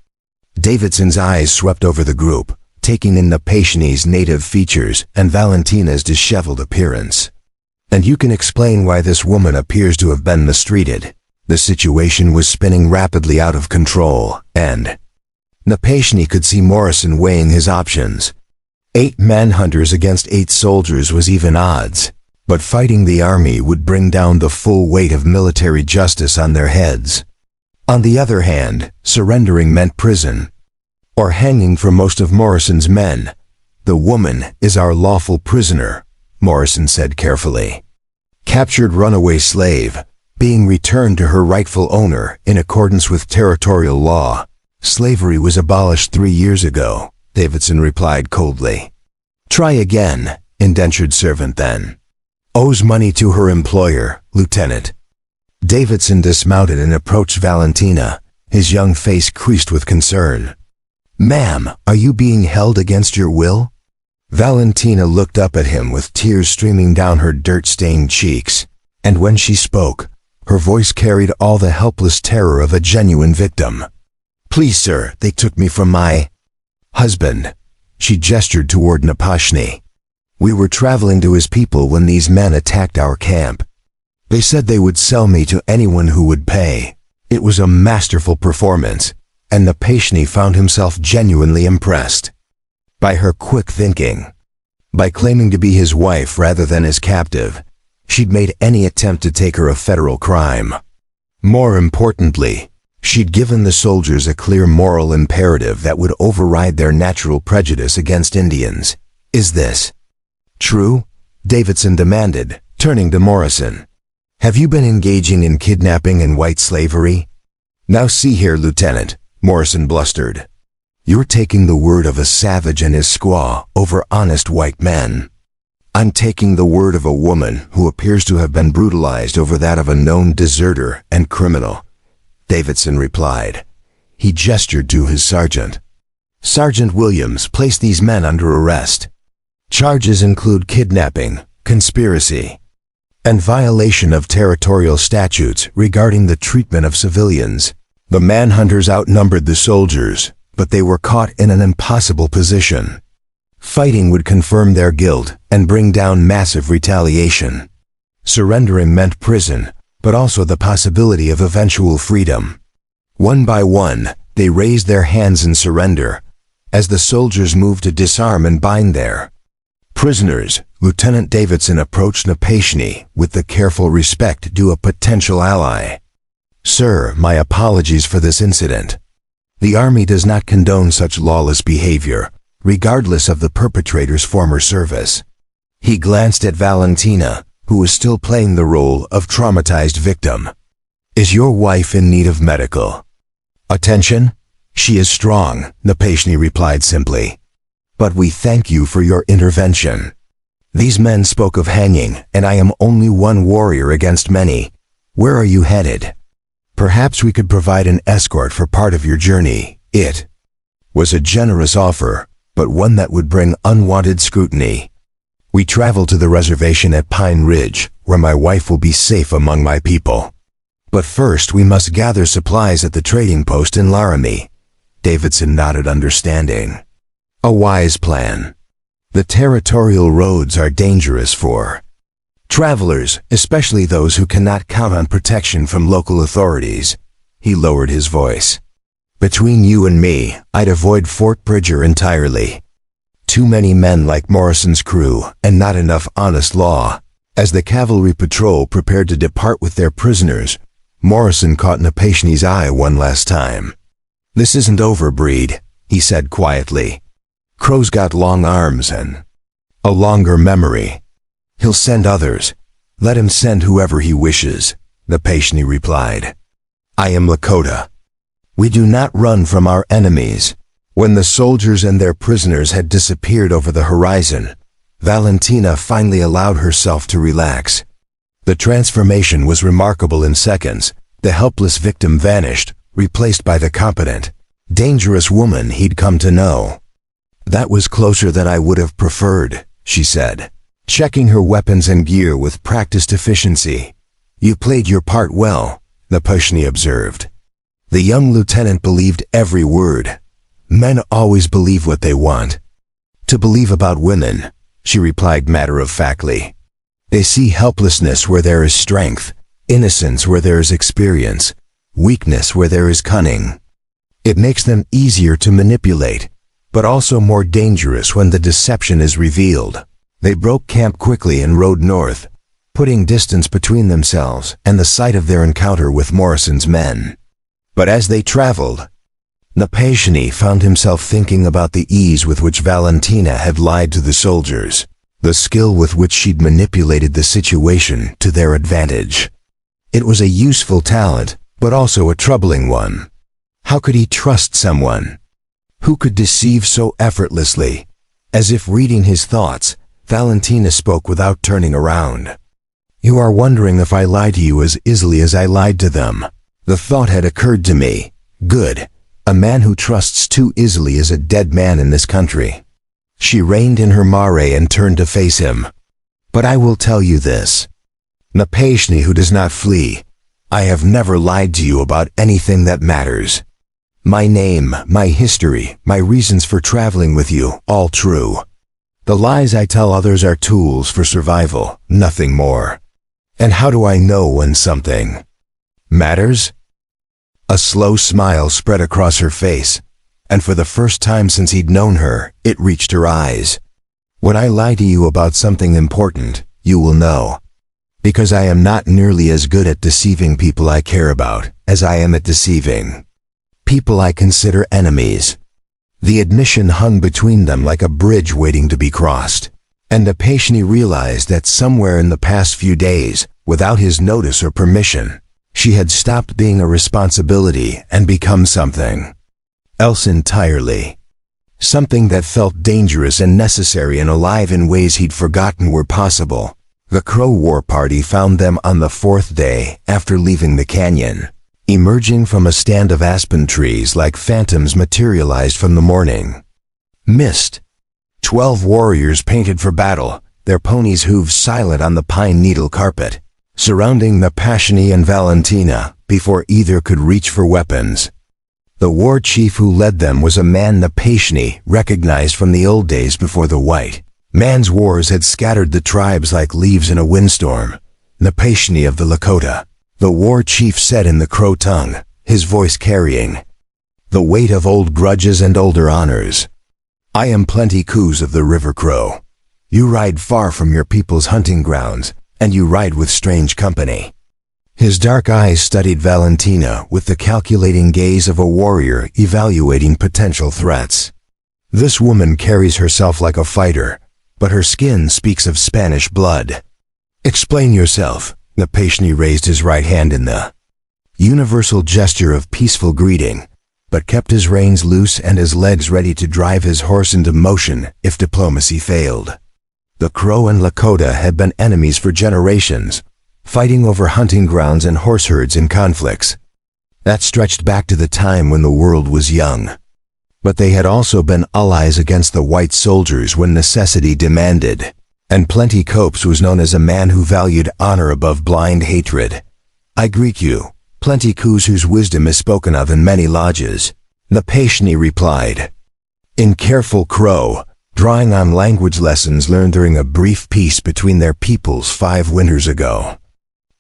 Davidson's eyes swept over the group, taking in Napashni's native features and Valentina's disheveled appearance. And you can explain why this woman appears to have been mistreated. The situation was spinning rapidly out of control, and Napashni could see Morrison weighing his options. 8 manhunters against 8 soldiers was even odds, but fighting the Army would bring down the full weight of military justice on their heads. On the other hand, surrendering meant prison, or hanging for most of Morrison's men. The woman is our lawful prisoner, Morrison said carefully. Captured runaway slave, being returned to her rightful owner in accordance with territorial law. Slavery was abolished 3 years ago, Davidson replied coldly. Try again, indentured servant then. Owes money to her employer, Lieutenant. Davidson dismounted and approached Valentina, his young face creased with concern. Ma'am, are you being held against your will? Valentina looked up at him with tears streaming down her dirt-stained cheeks, and when she spoke, her voice carried all the helpless terror of a genuine victim. Please, sir, they took me from my husband. She gestured toward Napashni. We were traveling to his people when these men attacked our camp. They said they would sell me to anyone who would pay. It was a masterful performance, and Napashni found himself genuinely impressed by her quick thinking. By claiming to be his wife rather than his captive, she'd made any attempt to take her a federal crime. More importantly, she'd given the soldiers a clear moral imperative that would override their natural prejudice against Indians. Is this true? Davidson demanded, turning to Morrison. Have you been engaging in kidnapping and white slavery? Now see here, Lieutenant, Morrison blustered. You're taking the word of a savage and his squaw over honest white men. I'm taking the word of a woman who appears to have been brutalized over that of a known deserter and criminal, Davidson replied. He gestured to his sergeant. Sergeant Williams, place these men under arrest. Charges include kidnapping, conspiracy, and violation of territorial statutes regarding the treatment of civilians. The manhunters outnumbered the soldiers, but they were caught in an impossible position. Fighting would confirm their guilt and bring down massive retaliation. Surrendering meant prison, but also the possibility of eventual freedom. One by one, they raised their hands in surrender, as the soldiers moved to disarm and bind their prisoners. Lieutenant Davidson approached Napashni with the careful respect due a potential ally. "Sir, my apologies for this incident. The Army does not condone such lawless behavior, regardless of the perpetrator's former service." He glanced at Valentina, who was still playing the role of traumatized victim. "Is your wife in need of medical attention?" "She is strong," Napashni replied simply. "But we thank you for your intervention. These men spoke of hanging, and I am only one warrior against many. Where are you headed? Perhaps we could provide an escort for part of your journey." It was a generous offer, but one that would bring unwanted scrutiny. "We travel to the reservation at Pine Ridge, where my wife will be safe among my people. But first we must gather supplies at the trading post in Laramie." Davidson nodded understanding. "A wise plan. The territorial roads are dangerous for travelers, especially those who cannot count on protection from local authorities." He lowered his voice. "Between you and me, I'd avoid Fort Bridger entirely. Too many men like Morrison's crew, and not enough honest law." As the cavalry patrol prepared to depart with their prisoners, Morrison caught Napashni's eye one last time. "This isn't over, Breed," he said quietly. "Crow's got long arms and a longer memory. He'll send others. Let him send whoever he wishes," Napashni replied. "I am Lakota. We do not run from our enemies." When the soldiers and their prisoners had disappeared over the horizon, Valentina finally allowed herself to relax. The transformation was remarkable. In seconds, the helpless victim vanished, replaced by the competent, dangerous woman he'd come to know. "That was closer than I would have preferred," she said, checking her weapons and gear with practiced efficiency. "You played your part well," Napashni observed. The young lieutenant believed every word. "Men always believe what they want to believe about women," she replied matter-of-factly. "They see helplessness where there is strength, innocence where there is experience, weakness where there is cunning. It makes them easier to manipulate, but also more dangerous when the deception is revealed." They broke camp quickly and rode north, putting distance between themselves and the site of their encounter with Morrison's men. But as they traveled, Napashni found himself thinking about the ease with which Valentina had lied to the soldiers, the skill with which she'd manipulated the situation to their advantage. It was a useful talent, but also a troubling one. How could he trust someone who could deceive so effortlessly? As if reading his thoughts, Valentina spoke without turning around. "You are wondering if I lie to you as easily as I lied to them. The thought had occurred to me. Good. A man who trusts too easily is a dead man in this country." She reined in her mare and turned to face him. "But I will tell you this, Napashni who does not flee, I have never lied to you about anything that matters. My name, my history, my reasons for traveling with you, all true. The lies I tell others are tools for survival, nothing more. And how do I know when something matters?" A slow smile spread across her face, and for the first time since he'd known her, it reached her eyes. "When I lie to you about something important, you will know. Because I am not nearly as good at deceiving people I care about as I am at deceiving people I consider enemies." The admission hung between them like a bridge waiting to be crossed, and Napashni realized that somewhere in the past few days, without his notice or permission, she had stopped being a responsibility and become something else entirely. Something that felt dangerous and necessary and alive in ways he'd forgotten were possible. The Crow War Party found them on the fourth day after leaving the canyon, emerging from a stand of aspen trees like phantoms materialized from the morning mist. 12 warriors painted for battle, their ponies' hooves silent on the pine needle carpet, surrounding Napashni and Valentina before either could reach for weapons. The war chief who led them was a man Napashni recognized from the old days before the white man's wars had scattered the tribes like leaves in a windstorm. Napashni of the Lakota, the war chief said in the Crow tongue, his voice carrying the weight of old grudges and older honors. I am Plenty Coos of the River Crow. You ride far from your people's hunting grounds, and you ride with strange company." His dark eyes studied Valentina with the calculating gaze of a warrior evaluating potential threats. This woman carries herself like a fighter, but her skin speaks of Spanish blood. "Explain yourself." Napashni raised his right hand in the universal gesture of peaceful greeting, but kept his reins loose and his legs ready to drive his horse into motion if diplomacy failed. The Crow and Lakota had been enemies for generations, fighting over hunting grounds and horse herds in conflicts that stretched back to the time when the world was young. But they had also been allies against the white soldiers when necessity demanded, and Plenty Copes was known as a man who valued honor above blind hatred. "I greet you, Plenty Coos, whose wisdom is spoken of in many lodges," Napashni replied, in careful Crow, drawing on language lessons learned during a brief peace between their peoples 5 winters ago.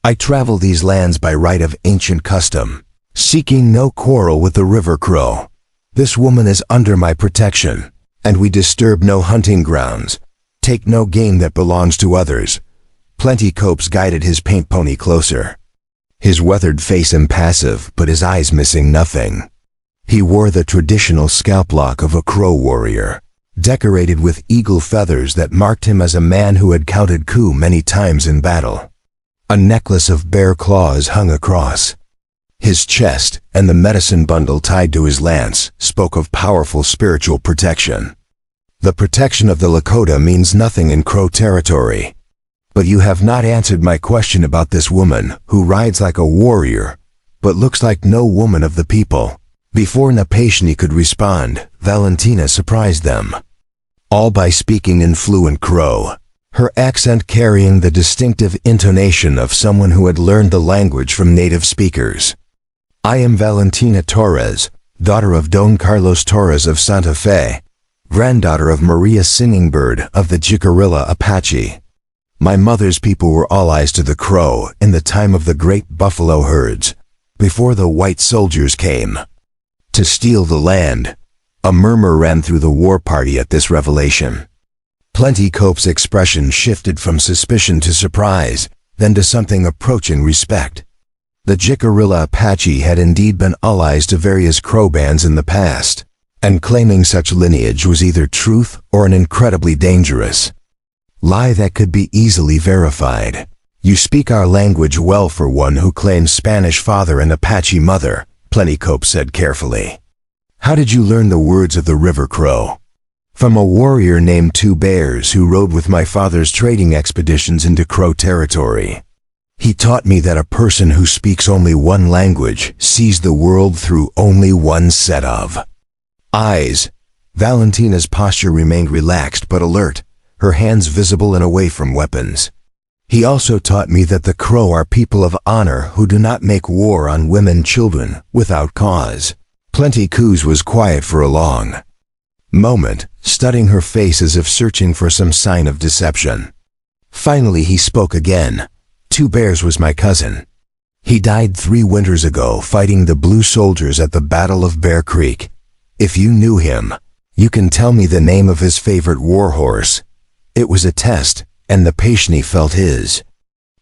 "I travel these lands by right of ancient custom, seeking no quarrel with the River Crow. This woman is under my protection, and we disturb no hunting grounds, take no game that belongs to others." Plenty Copes guided his paint pony closer, his weathered face impassive but his eyes missing nothing. He wore the traditional scalp lock of a Crow warrior, decorated with eagle feathers that marked him as a man who had counted coup many times in battle. A necklace of bear claws hung across his chest, and the medicine bundle tied to his lance spoke of powerful spiritual protection. "The protection of the Lakota means nothing in Crow territory. But you have not answered my question about this woman who rides like a warrior, but looks like no woman of the people." Before Napashni could respond, Valentina surprised them, all by speaking in fluent Crow, her accent carrying the distinctive intonation of someone who had learned the language from native speakers. "I am Valentina Torres, daughter of Don Carlos Torres of Santa Fe, granddaughter of Maria Singingbird of the Jicarilla Apache. My mother's people were allies to the Crow in the time of the great buffalo herds, before the white soldiers came to steal the land." A murmur ran through the war party at this revelation. Plenty Cope's expression shifted from suspicion to surprise, then to something approaching respect. The Jicarilla Apache had indeed been allies to various Crow bands in the past, and claiming such lineage was either truth or an incredibly dangerous lie that could be easily verified. "You speak our language well for one who claims Spanish father and Apache mother," Plenty Cope said carefully. "How did you learn the words of the River Crow?" "From a warrior named Two Bears who rode with my father's trading expeditions into Crow territory. He taught me that a person who speaks only one language sees the world through only one set of eyes." Valentina's posture remained relaxed but alert, her hands visible and away from weapons. "He also taught me that the Crow are people of honor who do not make war on women and children without cause." Plenty Coos was quiet for a long moment, studying her face as if searching for some sign of deception. Finally he spoke again. "Two Bears was my cousin. He died 3 winters ago fighting the Blue Soldiers at the Battle of Bear Creek. If you knew him, you can tell me the name of his favorite war horse." It was a test, and Napashni felt his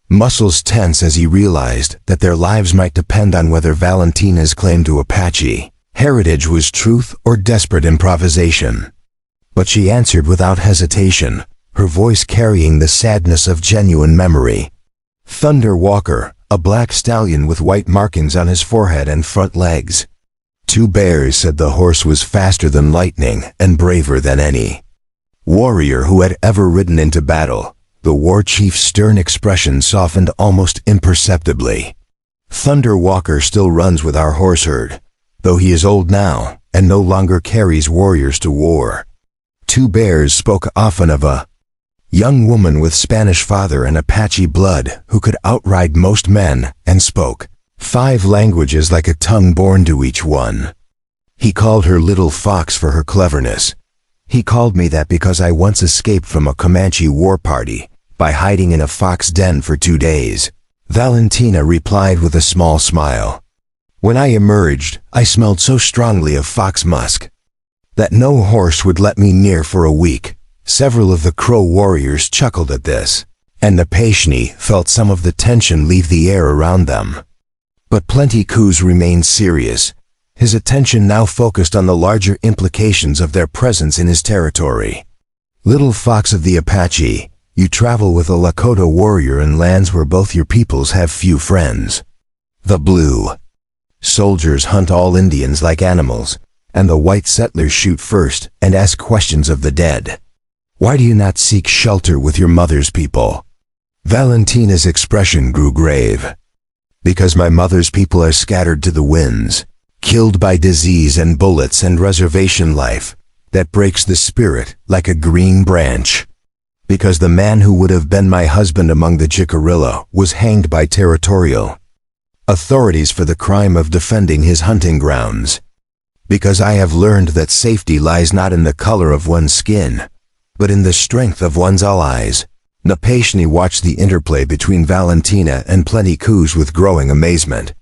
muscles tense as he realized that their lives might depend on whether Valentina's claim to Apache heritage was truth or desperate improvisation. But she answered without hesitation, her voice carrying the sadness of genuine memory. "Thunder Walker, a black stallion with white markings on his forehead and front legs." Two Bears said the horse was faster than lightning and braver than any warrior who had ever ridden into battle. The war chief's stern expression softened almost imperceptibly. "Thunder Walker still runs with our horse herd, though he is old now and no longer carries warriors to war." Two Bears spoke often of a young woman with Spanish father and Apache blood who could outride most men and spoke 5 languages like a tongue born to each one. He called her Little Fox for her cleverness. "He called me that because I once escaped from a Comanche war party by hiding in a fox den for 2 days." Valentina replied with a small smile. "When I emerged, I smelled so strongly of fox musk that no horse would let me near for a week. Several of the Crow warriors chuckled at this, and Napashni felt some of the tension leave the air around them. But Plenty Coups remained serious, his attention now focused on the larger implications of their presence in his territory. Little Fox of the Apache, you travel with a Lakota warrior in lands where both your peoples have few friends. The Blue soldiers hunt all Indians like animals, and the white settlers shoot first and ask questions of the dead. Why do you not seek shelter with your mother's people? Valentina's expression grew grave. Because my mother's people are scattered to the winds, killed by disease and bullets and reservation life that breaks the spirit like a green branch. Because the man who would have been my husband among the Jicarilla was hanged by territorial authorities for the crime of defending his hunting grounds. Because I have learned that safety lies not in the color of one's skin, but in the strength of one's allies. Napashni watched the interplay between Valentina and Plenty Coups with growing amazement.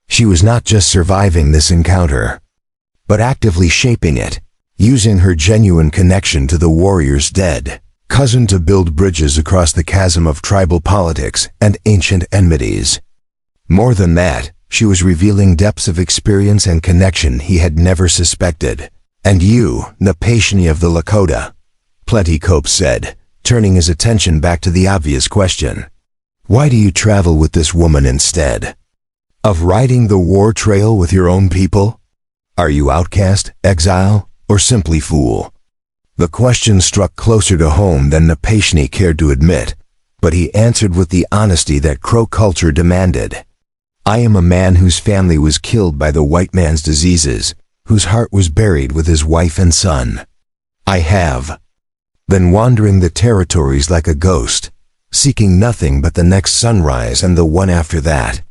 She was not just surviving this encounter, but actively shaping it, using her genuine connection to the warrior's dead cousin to build bridges across the chasm of tribal politics and ancient enmities. More than that, she was revealing depths of experience and connection he had never suspected. And you, Napashni of the Lakota, Plenty Coups said, turning his attention back to the obvious question. Why do you travel with this woman instead of riding the war trail with your own people? Are you outcast, exile, or simply fool? The question struck closer to home than Napashni cared to admit, but he answered with the honesty that Crow culture demanded. I am a man whose family was killed by the white man's diseases, whose heart was buried with his wife and son. I have been wandering the territories like a ghost, seeking nothing but the next sunrise and the one after that.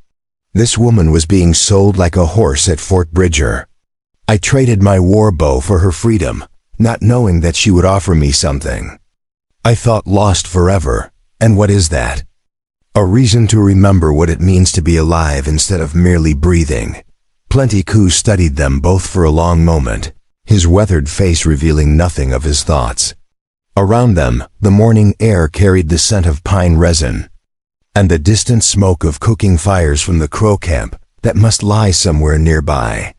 This woman was being sold like a horse at Fort Bridger. I traded my war bow for her freedom, not knowing that she would offer me something I thought lost forever. And what is that? A reason to remember what it means to be alive instead of merely breathing. Plenty Coups studied them both for a long moment, his weathered face revealing nothing of his thoughts. Around them, the morning air carried the scent of pine resin, and the distant smoke of cooking fires from the Crow camp that must lie somewhere nearby.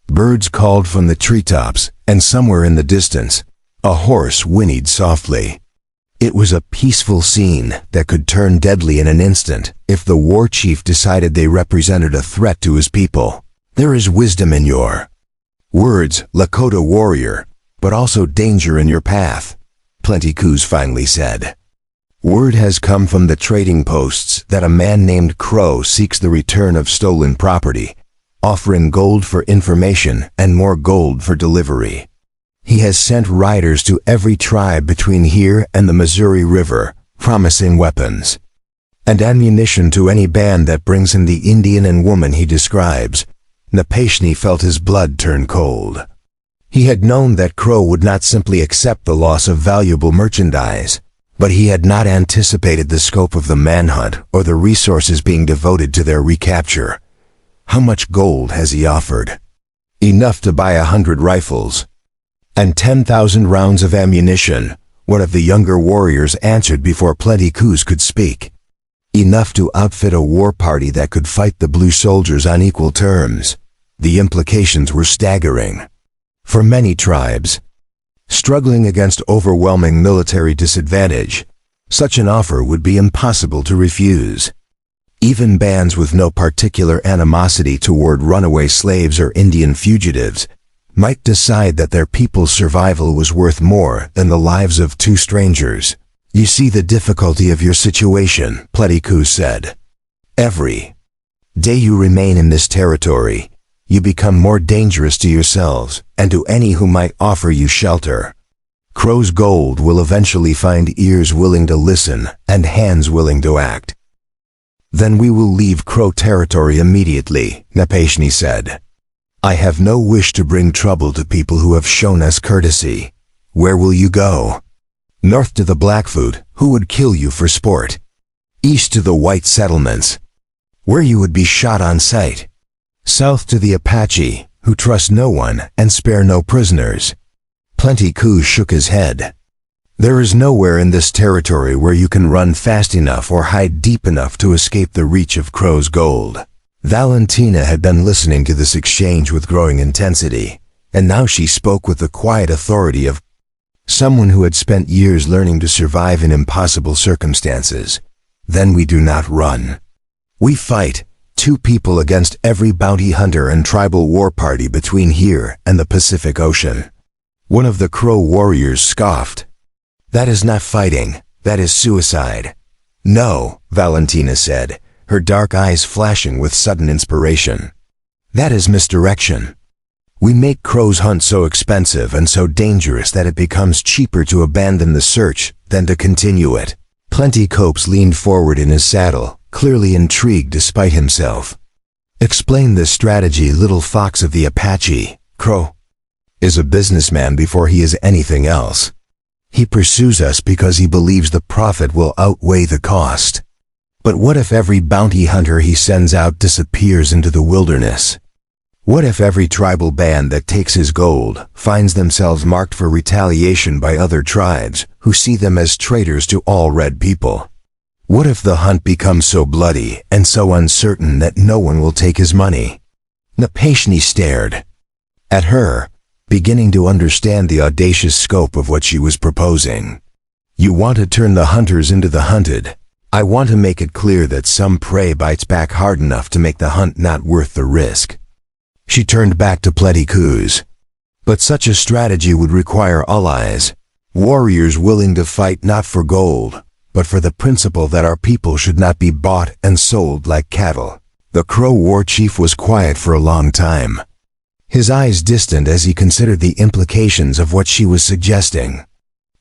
Birds called from the treetops, and somewhere in the distance, a horse whinnied softly. It was a peaceful scene that could turn deadly in an instant if the war chief decided they represented a threat to his people. There is wisdom in your words, Lakota warrior, but also danger in your path, Plenty Coups finally said. Word has come from the trading posts that a man named Crow seeks the return of stolen property, offering gold for information and more gold for delivery. He has sent riders to every tribe between here and the Missouri River, promising weapons and ammunition to any band that brings him the Indian and woman he describes. Napashni felt his blood turn cold. He had known that Crow would not simply accept the loss of valuable merchandise, but he had not anticipated the scope of the manhunt or the resources being devoted to their recapture. How much gold has he offered? Enough to buy 100 rifles and 10,000 rounds of ammunition, one of the younger warriors answered before Plenty Coups could speak. Enough to outfit a war party that could fight the Blue soldiers on equal terms. The implications were staggering. For many tribes, struggling against overwhelming military disadvantage, such an offer would be impossible to refuse. Even bands with no particular animosity toward runaway slaves or Indian fugitives might decide that their people's survival was worth more than the lives of two strangers. You see the difficulty of your situation, Plenty Coups said. Every day you remain in this territory, you become more dangerous to yourselves and to any who might offer you shelter. Crow's gold will eventually find ears willing to listen and hands willing to act. Then we will leave Crow territory immediately, Napashni said. I have no wish to bring trouble to people who have shown us courtesy. Where will you go? North to the Blackfoot, who would kill you for sport. East to the white settlements, where you would be shot on sight. South to the Apache, who trust no one and spare no prisoners. Plenty Coups shook his head. There is nowhere in this territory where you can run fast enough or hide deep enough to escape the reach of Crow's gold. Valentina had been listening to this exchange with growing intensity, and now she spoke with the quiet authority of someone who had spent years learning to survive in impossible circumstances. Then we do not run. We fight, 2 people against every bounty hunter and tribal war party between here and the Pacific Ocean. One of the Crow warriors scoffed. That is not fighting, that is suicide. No, Valentina said, her dark eyes flashing with sudden inspiration. That is misdirection. We make Crow's hunt so expensive and so dangerous that it becomes cheaper to abandon the search than to continue it. Plenty Coups leaned forward in his saddle, clearly intrigued despite himself. Explain this strategy, little fox of the Apache. Crow is a businessman before he is anything else. He pursues us because he believes the profit will outweigh the cost. But what if every bounty hunter he sends out disappears into the wilderness? What if every tribal band that takes his gold finds themselves marked for retaliation by other tribes who see them as traitors to all red people? What if the hunt becomes so bloody and so uncertain that no one will take his money? Napashni stared at her, beginning to understand the audacious scope of what she was proposing. You want to turn the hunters into the hunted. I want to make it clear that some prey bites back hard enough to make the hunt not worth the risk. She turned back to Plenty Coups. But such a strategy would require allies, warriors willing to fight not for gold, but for the principle that our people should not be bought and sold like cattle. The Crow war chief was quiet for a long time, his eyes distant as he considered the implications of what she was suggesting.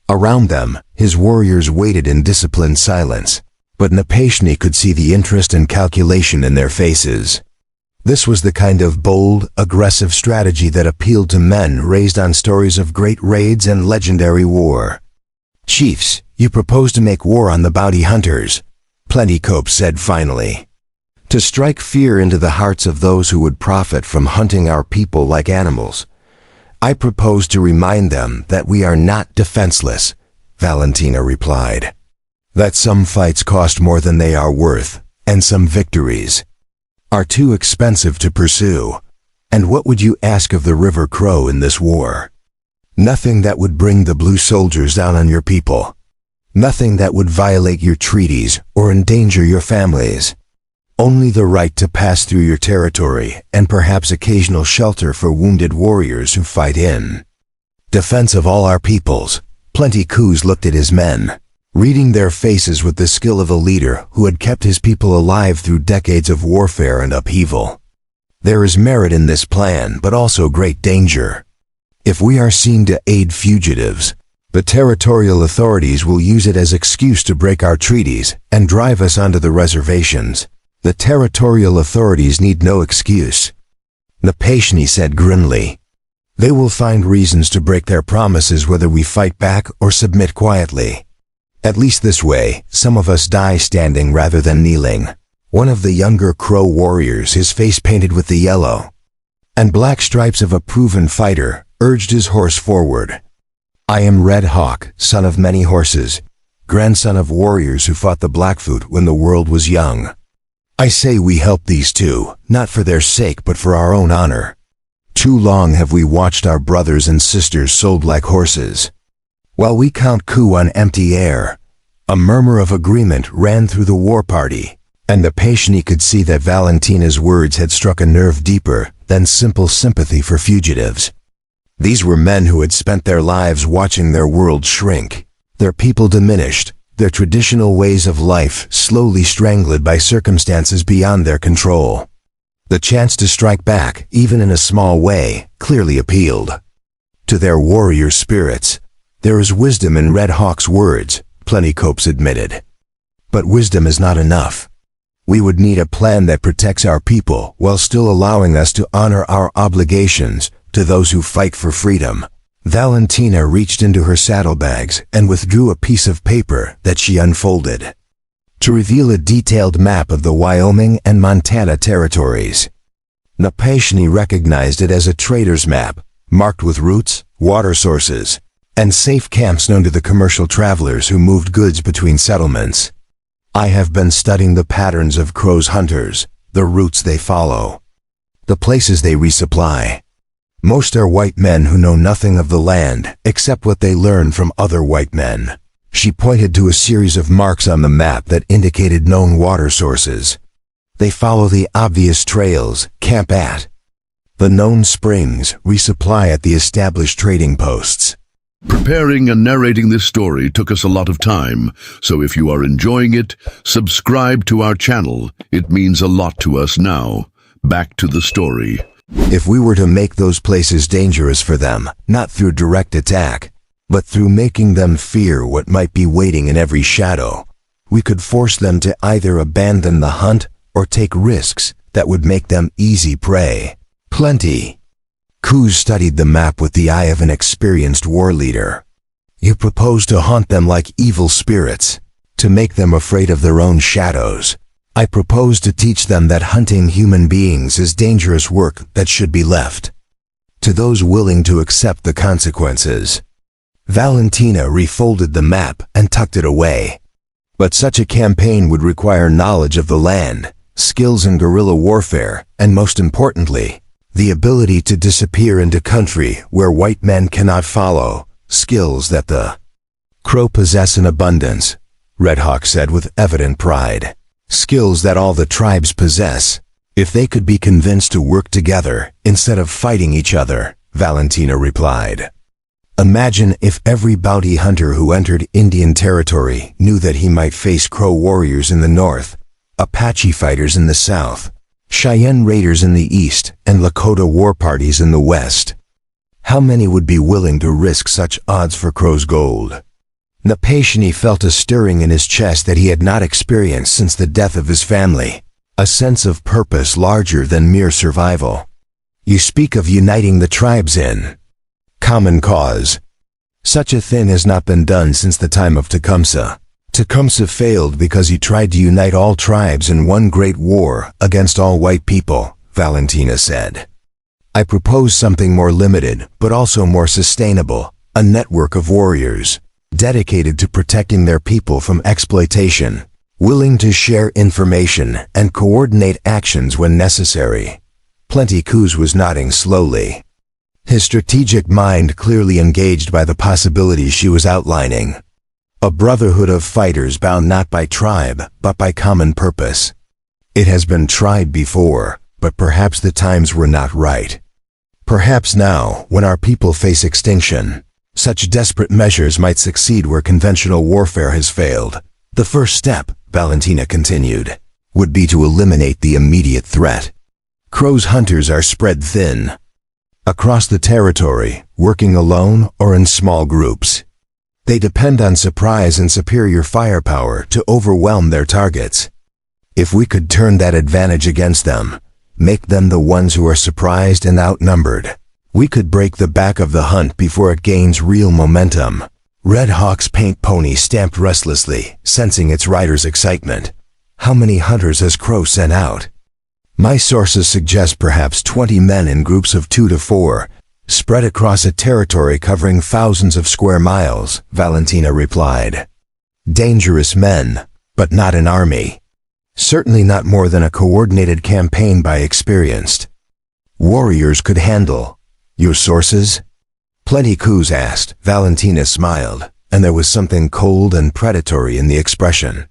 Around them, his warriors waited in disciplined silence, but Napashni could see the interest and calculation in their faces. This was the kind of bold, aggressive strategy that appealed to men raised on stories of great raids and legendary war. Chiefs, you propose to make war on the bounty hunters, Plenty Coups said finally. To strike fear into the hearts of those who would profit from hunting our people like animals. I propose to remind them that we are not defenseless, Valentina replied. That some fights cost more than they are worth, and some victories are too expensive to pursue. And what would you ask of the River Crow in this war? Nothing that would bring the blue soldiers down on your people. Nothing that would violate your treaties or endanger your families. Only the right to pass through your territory and perhaps occasional shelter for wounded warriors who fight in defense of all our peoples. Plenty Coups looked at his men, reading their faces with the skill of a leader who had kept his people alive through decades of warfare and upheaval. There is merit in this plan, but also great danger. If we are seen to aid fugitives, the territorial authorities will use it as excuse to break our treaties and drive us onto the reservations. The territorial authorities need no excuse, Napashni said grimly. They will find reasons to break their promises whether we fight back or submit quietly. At least this way, some of us die standing rather than kneeling. One of the younger Crow warriors, his face painted with the yellow and black stripes of a proven fighter, urged his horse forward. I am Red Hawk, son of many horses, grandson of warriors who fought the Blackfoot when the world was young. I say we help these two, not for their sake but for our own honor. Too long have we watched our brothers and sisters sold like horses, while we count coup on empty air. A murmur of agreement ran through the war party, and Napashni could see that Valentina's words had struck a nerve deeper than simple sympathy for fugitives. These were men who had spent their lives watching their world shrink, their people diminished, their traditional ways of life slowly strangled by circumstances beyond their control. The chance to strike back, even in a small way, clearly appealed to their warrior spirits. There is wisdom in Red Hawk's words, Plenty Coups admitted. But wisdom is not enough. We would need a plan that protects our people while still allowing us to honor our obligations to those who fight for freedom. Valentina reached into her saddlebags and withdrew a piece of paper that she unfolded to reveal a detailed map of the Wyoming and Montana territories. Napashni recognized it as a trader's map, marked with routes, water sources, and safe camps known to the commercial travelers who moved goods between settlements. I have been studying the patterns of Crow's hunters, the routes they follow, the places they resupply. Most are white men who know nothing of the land except what they learn from other white men. She pointed to a series of marks on the map that indicated known water sources. They follow the obvious trails, camp at the known springs, resupply at the established trading posts. Preparing and narrating this story took us a lot of time, so if you are enjoying it, subscribe to our channel. It means a lot to us now. Back to the story. If we were to make those places dangerous for them, not through direct attack, but through making them fear what might be waiting in every shadow, we could force them to either abandon the hunt or take risks that would make them easy prey. Plenty. Coos studied the map with the eye of an experienced war leader. You propose to haunt them like evil spirits, to make them afraid of their own shadows. I propose to teach them that hunting human beings is dangerous work that should be left to those willing to accept the consequences. Valentina refolded the map and tucked it away. But such a campaign would require knowledge of the land, skills in guerrilla warfare, and most importantly, the ability to disappear into country where white men cannot follow, skills that the Crow possess in abundance, Red Hawk said with evident pride. Skills that all the tribes possess. If they could be convinced to work together instead of fighting each other, Valentina replied. Imagine if every bounty hunter who entered Indian territory knew that he might face Crow warriors in the north, Apache fighters in the south, Cheyenne raiders in the east, and Lakota war parties in the west. How many would be willing to risk such odds for Crow's gold? Napashini felt a stirring in his chest that he had not experienced since the death of his family, a sense of purpose larger than mere survival. You speak of uniting the tribes in common cause. Such a thing has not been done since the time of Tecumseh. Tecumseh failed because he tried to unite all tribes in one great war against all white people, Valentina said. I propose something more limited, but also more sustainable, a network of warriors, dedicated to protecting their people from exploitation, willing to share information and coordinate actions when necessary. Plenty Coos was nodding slowly, his strategic mind clearly engaged by the possibilities she was outlining. A brotherhood of fighters bound not by tribe, but by common purpose. It has been tried before, but perhaps the times were not right. Perhaps now, when our people face extinction, such desperate measures might succeed where conventional warfare has failed. The first step, Valentina continued, would be to eliminate the immediate threat. Crow's hunters are spread thin, across the territory, working alone or in small groups. They depend on surprise and superior firepower to overwhelm their targets. If we could turn that advantage against them, make them the ones who are surprised and outnumbered, we could break the back of the hunt before it gains real momentum. Red Hawk's paint pony stamped restlessly, sensing its rider's excitement. How many hunters has Crow sent out? My sources suggest perhaps 20 men in groups of 2 to 4, spread across a territory covering thousands of square miles, Valentina replied. Dangerous men, but not an army. Certainly not more than a coordinated campaign by experienced warriors could handle. Your sources? Plenty Coos asked. Valentina smiled, and there was something cold and predatory in the expression.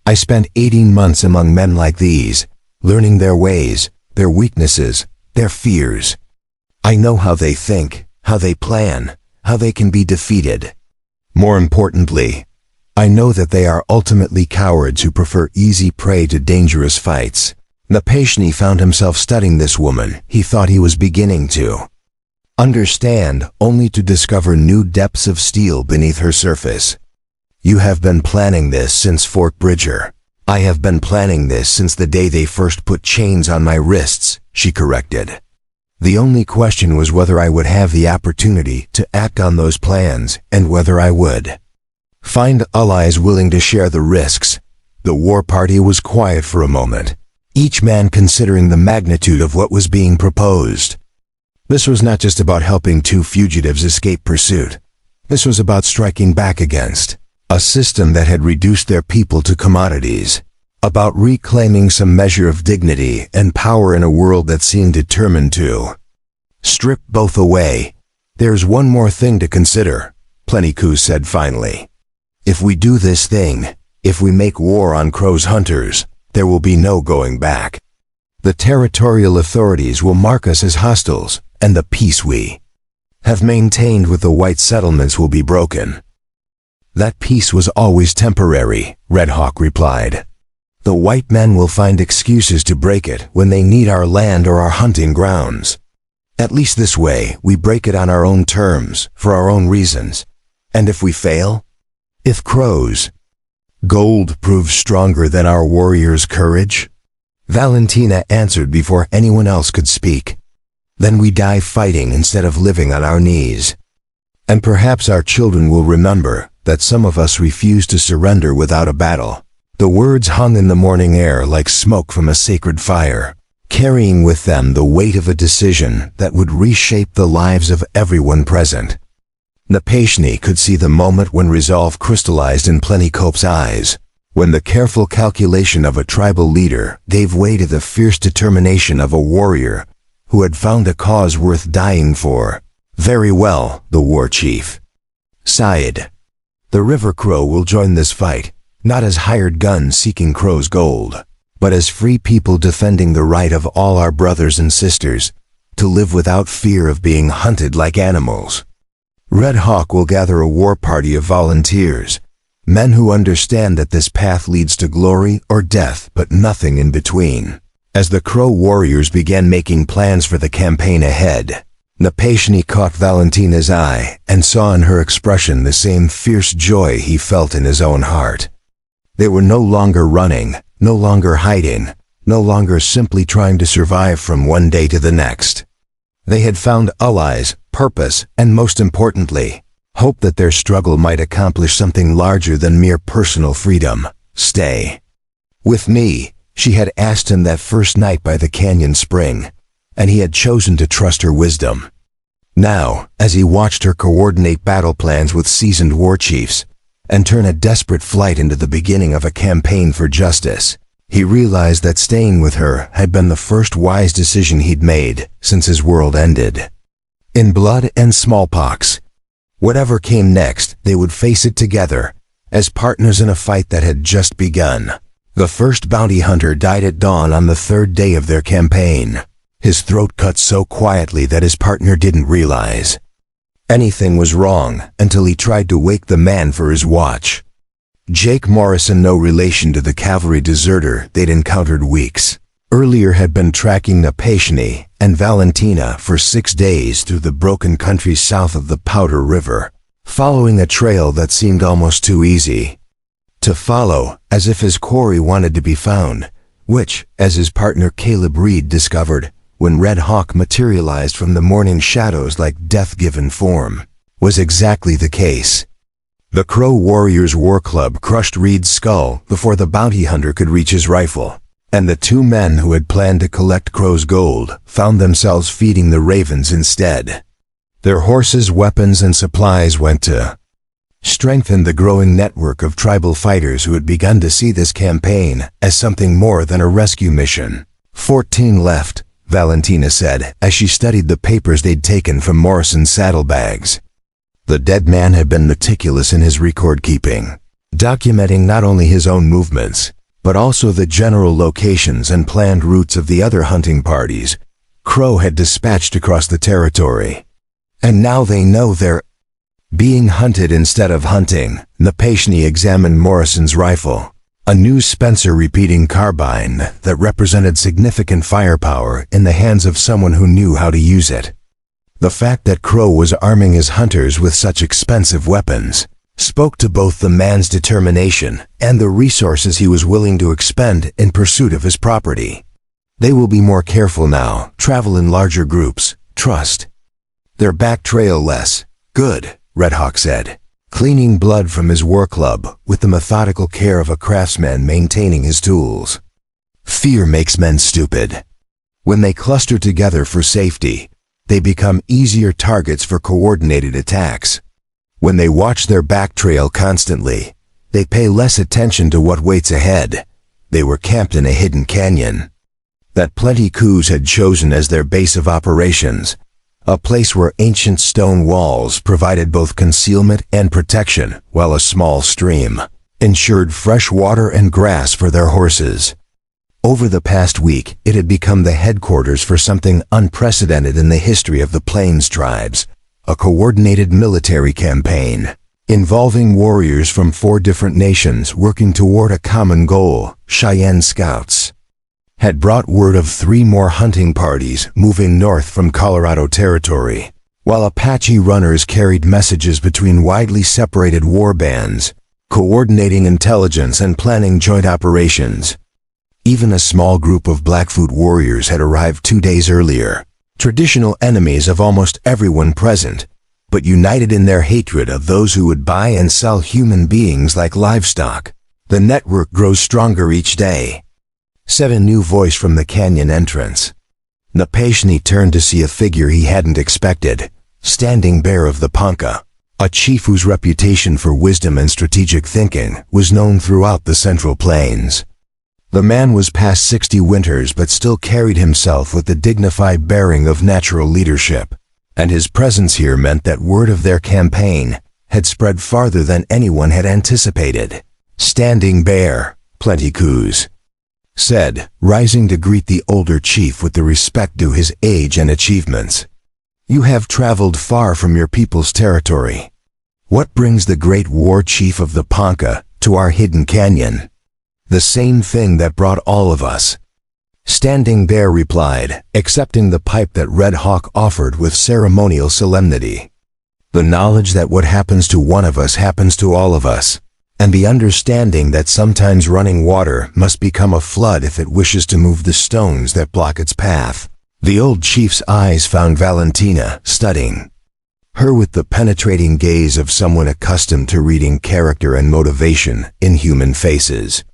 I spent 18 months among men like these, learning their ways, their weaknesses, their fears. I know how they think, how they plan, how they can be defeated. More importantly, I know that they are ultimately cowards who prefer easy prey to dangerous fights. Napashini found himself studying this woman he thought he was beginning to understand, only to discover new depths of steel beneath her surface. You have been planning this since Fort Bridger. I have been planning this since the day they first put chains on my wrists, she corrected. The only question was whether I would have the opportunity to act on those plans and whether I would find allies willing to share the risks. The war party was quiet for a moment, each man considering the magnitude of what was being proposed. This was not just about helping two fugitives escape pursuit. This was about striking back against a system that had reduced their people to commodities, about reclaiming some measure of dignity and power in a world that seemed determined to strip both away. "There's one more thing to consider," Plentycoo said finally. "If we do this thing, if we make war on Crow's hunters, there will be no going back. The territorial authorities will mark us as hostiles, and the peace we have maintained with the white settlements will be broken." "That peace was always temporary," Red Hawk replied. "The white men will find excuses to break it when they need our land or our hunting grounds. At least this way, we break it on our own terms, for our own reasons. And if we fail? If Crow's gold proves stronger than our warriors' courage?" Valentina answered before anyone else could speak. "Then we die fighting instead of living on our knees. And perhaps our children will remember that some of us refused to surrender without a battle." The words hung in the morning air like smoke from a sacred fire, carrying with them the weight of a decision that would reshape the lives of everyone present. Napashni could see the moment when resolve crystallized in Plentycoop's eyes, when the careful calculation of a tribal leader gave way to the fierce determination of a warrior who had found a cause worth dying for. "Very well," the war chief sighed. "The River Crow will join this fight, not as hired guns seeking Crow's gold, but as free people defending the right of all our brothers and sisters to live without fear of being hunted like animals. Red Hawk will gather a war party of volunteers, men who understand that this path leads to glory or death, but nothing in between." As the Crow warriors began making plans for the campaign ahead, Napashni caught Valentina's eye and saw in her expression the same fierce joy he felt in his own heart. They were no longer running, no longer hiding, no longer simply trying to survive from one day to the next. They had found allies, purpose, and most importantly, hope that their struggle might accomplish something larger than mere personal freedom. "Stay with me," she had asked him that first night by the canyon spring, and he had chosen to trust her wisdom. Now, as he watched her coordinate battle plans with seasoned war chiefs and turn a desperate flight into the beginning of a campaign for justice, he realized that staying with her had been the first wise decision he'd made since his world ended. In blood and smallpox, whatever came next, they would face it together, as partners in a fight that had just begun. The first bounty hunter died at dawn on the third day of their campaign, his throat cut so quietly that his partner didn't realize anything was wrong until he tried to wake the man for his watch. Jake Morrison, no relation to the cavalry deserter they'd encountered weeks earlier, had been tracking Napashni and Valentina for 6 days through the broken country south of the Powder River, following a trail that seemed almost too easy to follow, as if his quarry wanted to be found, which, as his partner Caleb Reed discovered when Red Hawk materialized from the morning shadows like death-given form, was exactly the case. The Crow Warriors War Club crushed Reed's skull before the bounty hunter could reach his rifle, and the two men who had planned to collect Crow's gold found themselves feeding the ravens instead. Their horses, weapons, and supplies went to strengthen the growing network of tribal fighters who had begun to see this campaign as something more than a rescue mission. 14 left, Valentina said as she studied the papers they'd taken from Morrison's saddlebags. The dead man had been meticulous in his record-keeping, documenting not only his own movements, but also the general locations and planned routes of the other hunting parties Crow had dispatched across the territory. And now they know they're being hunted instead of hunting. Napashni examined Morrison's rifle, a new Spencer repeating carbine that represented significant firepower in the hands of someone who knew how to use it. The fact that Crow was arming his hunters with such expensive weapons spoke to both the man's determination and the resources he was willing to expend in pursuit of his property. They will be more careful now, travel in larger groups, trust their back trail less. Good, Red Hawk said, cleaning blood from his war club with the methodical care of a craftsman maintaining his tools. Fear makes men stupid. When they cluster together for safety, they become easier targets for coordinated attacks. When they watch their back trail constantly, they pay less attention to what waits ahead. They were camped in a hidden canyon that plenty Coups had chosen as their base of operations, a place where ancient stone walls provided both concealment and protection, while a small stream ensured fresh water and grass for their horses. Over the past week, it had become the headquarters for something unprecedented in the history of the Plains tribes, a coordinated military campaign involving warriors from 4 different nations working toward a common goal. Cheyenne scouts had brought word of 3 more hunting parties moving north from Colorado Territory, while Apache runners carried messages between widely separated war bands, coordinating intelligence and planning joint operations. Even a small group of Blackfoot warriors had arrived 2 days earlier, traditional enemies of almost everyone present, but united in their hatred of those who would buy and sell human beings like livestock. The network grows stronger each day, said a new voice from the canyon entrance. Napashni turned to see a figure he hadn't expected, Standing Bear of the Ponca, a chief whose reputation for wisdom and strategic thinking was known throughout the Central Plains. The man was past 60 winters but still carried himself with the dignified bearing of natural leadership, and his presence here meant that word of their campaign had spread farther than anyone had anticipated. Standing Bear, plenty Coups said, rising to greet the older chief with the respect due his age and achievements. You have traveled far from your people's territory. What brings the great war chief of the Ponca to our hidden canyon? The same thing that brought all of us. Standing Bear replied, accepting the pipe that Red Hawk offered with ceremonial solemnity. The knowledge that what happens to one of us happens to all of us, and the understanding that sometimes running water must become a flood if it wishes to move the stones that block its path. The old chief's eyes found Valentina, studying her with the penetrating gaze of someone accustomed to reading character and motivation in human faces.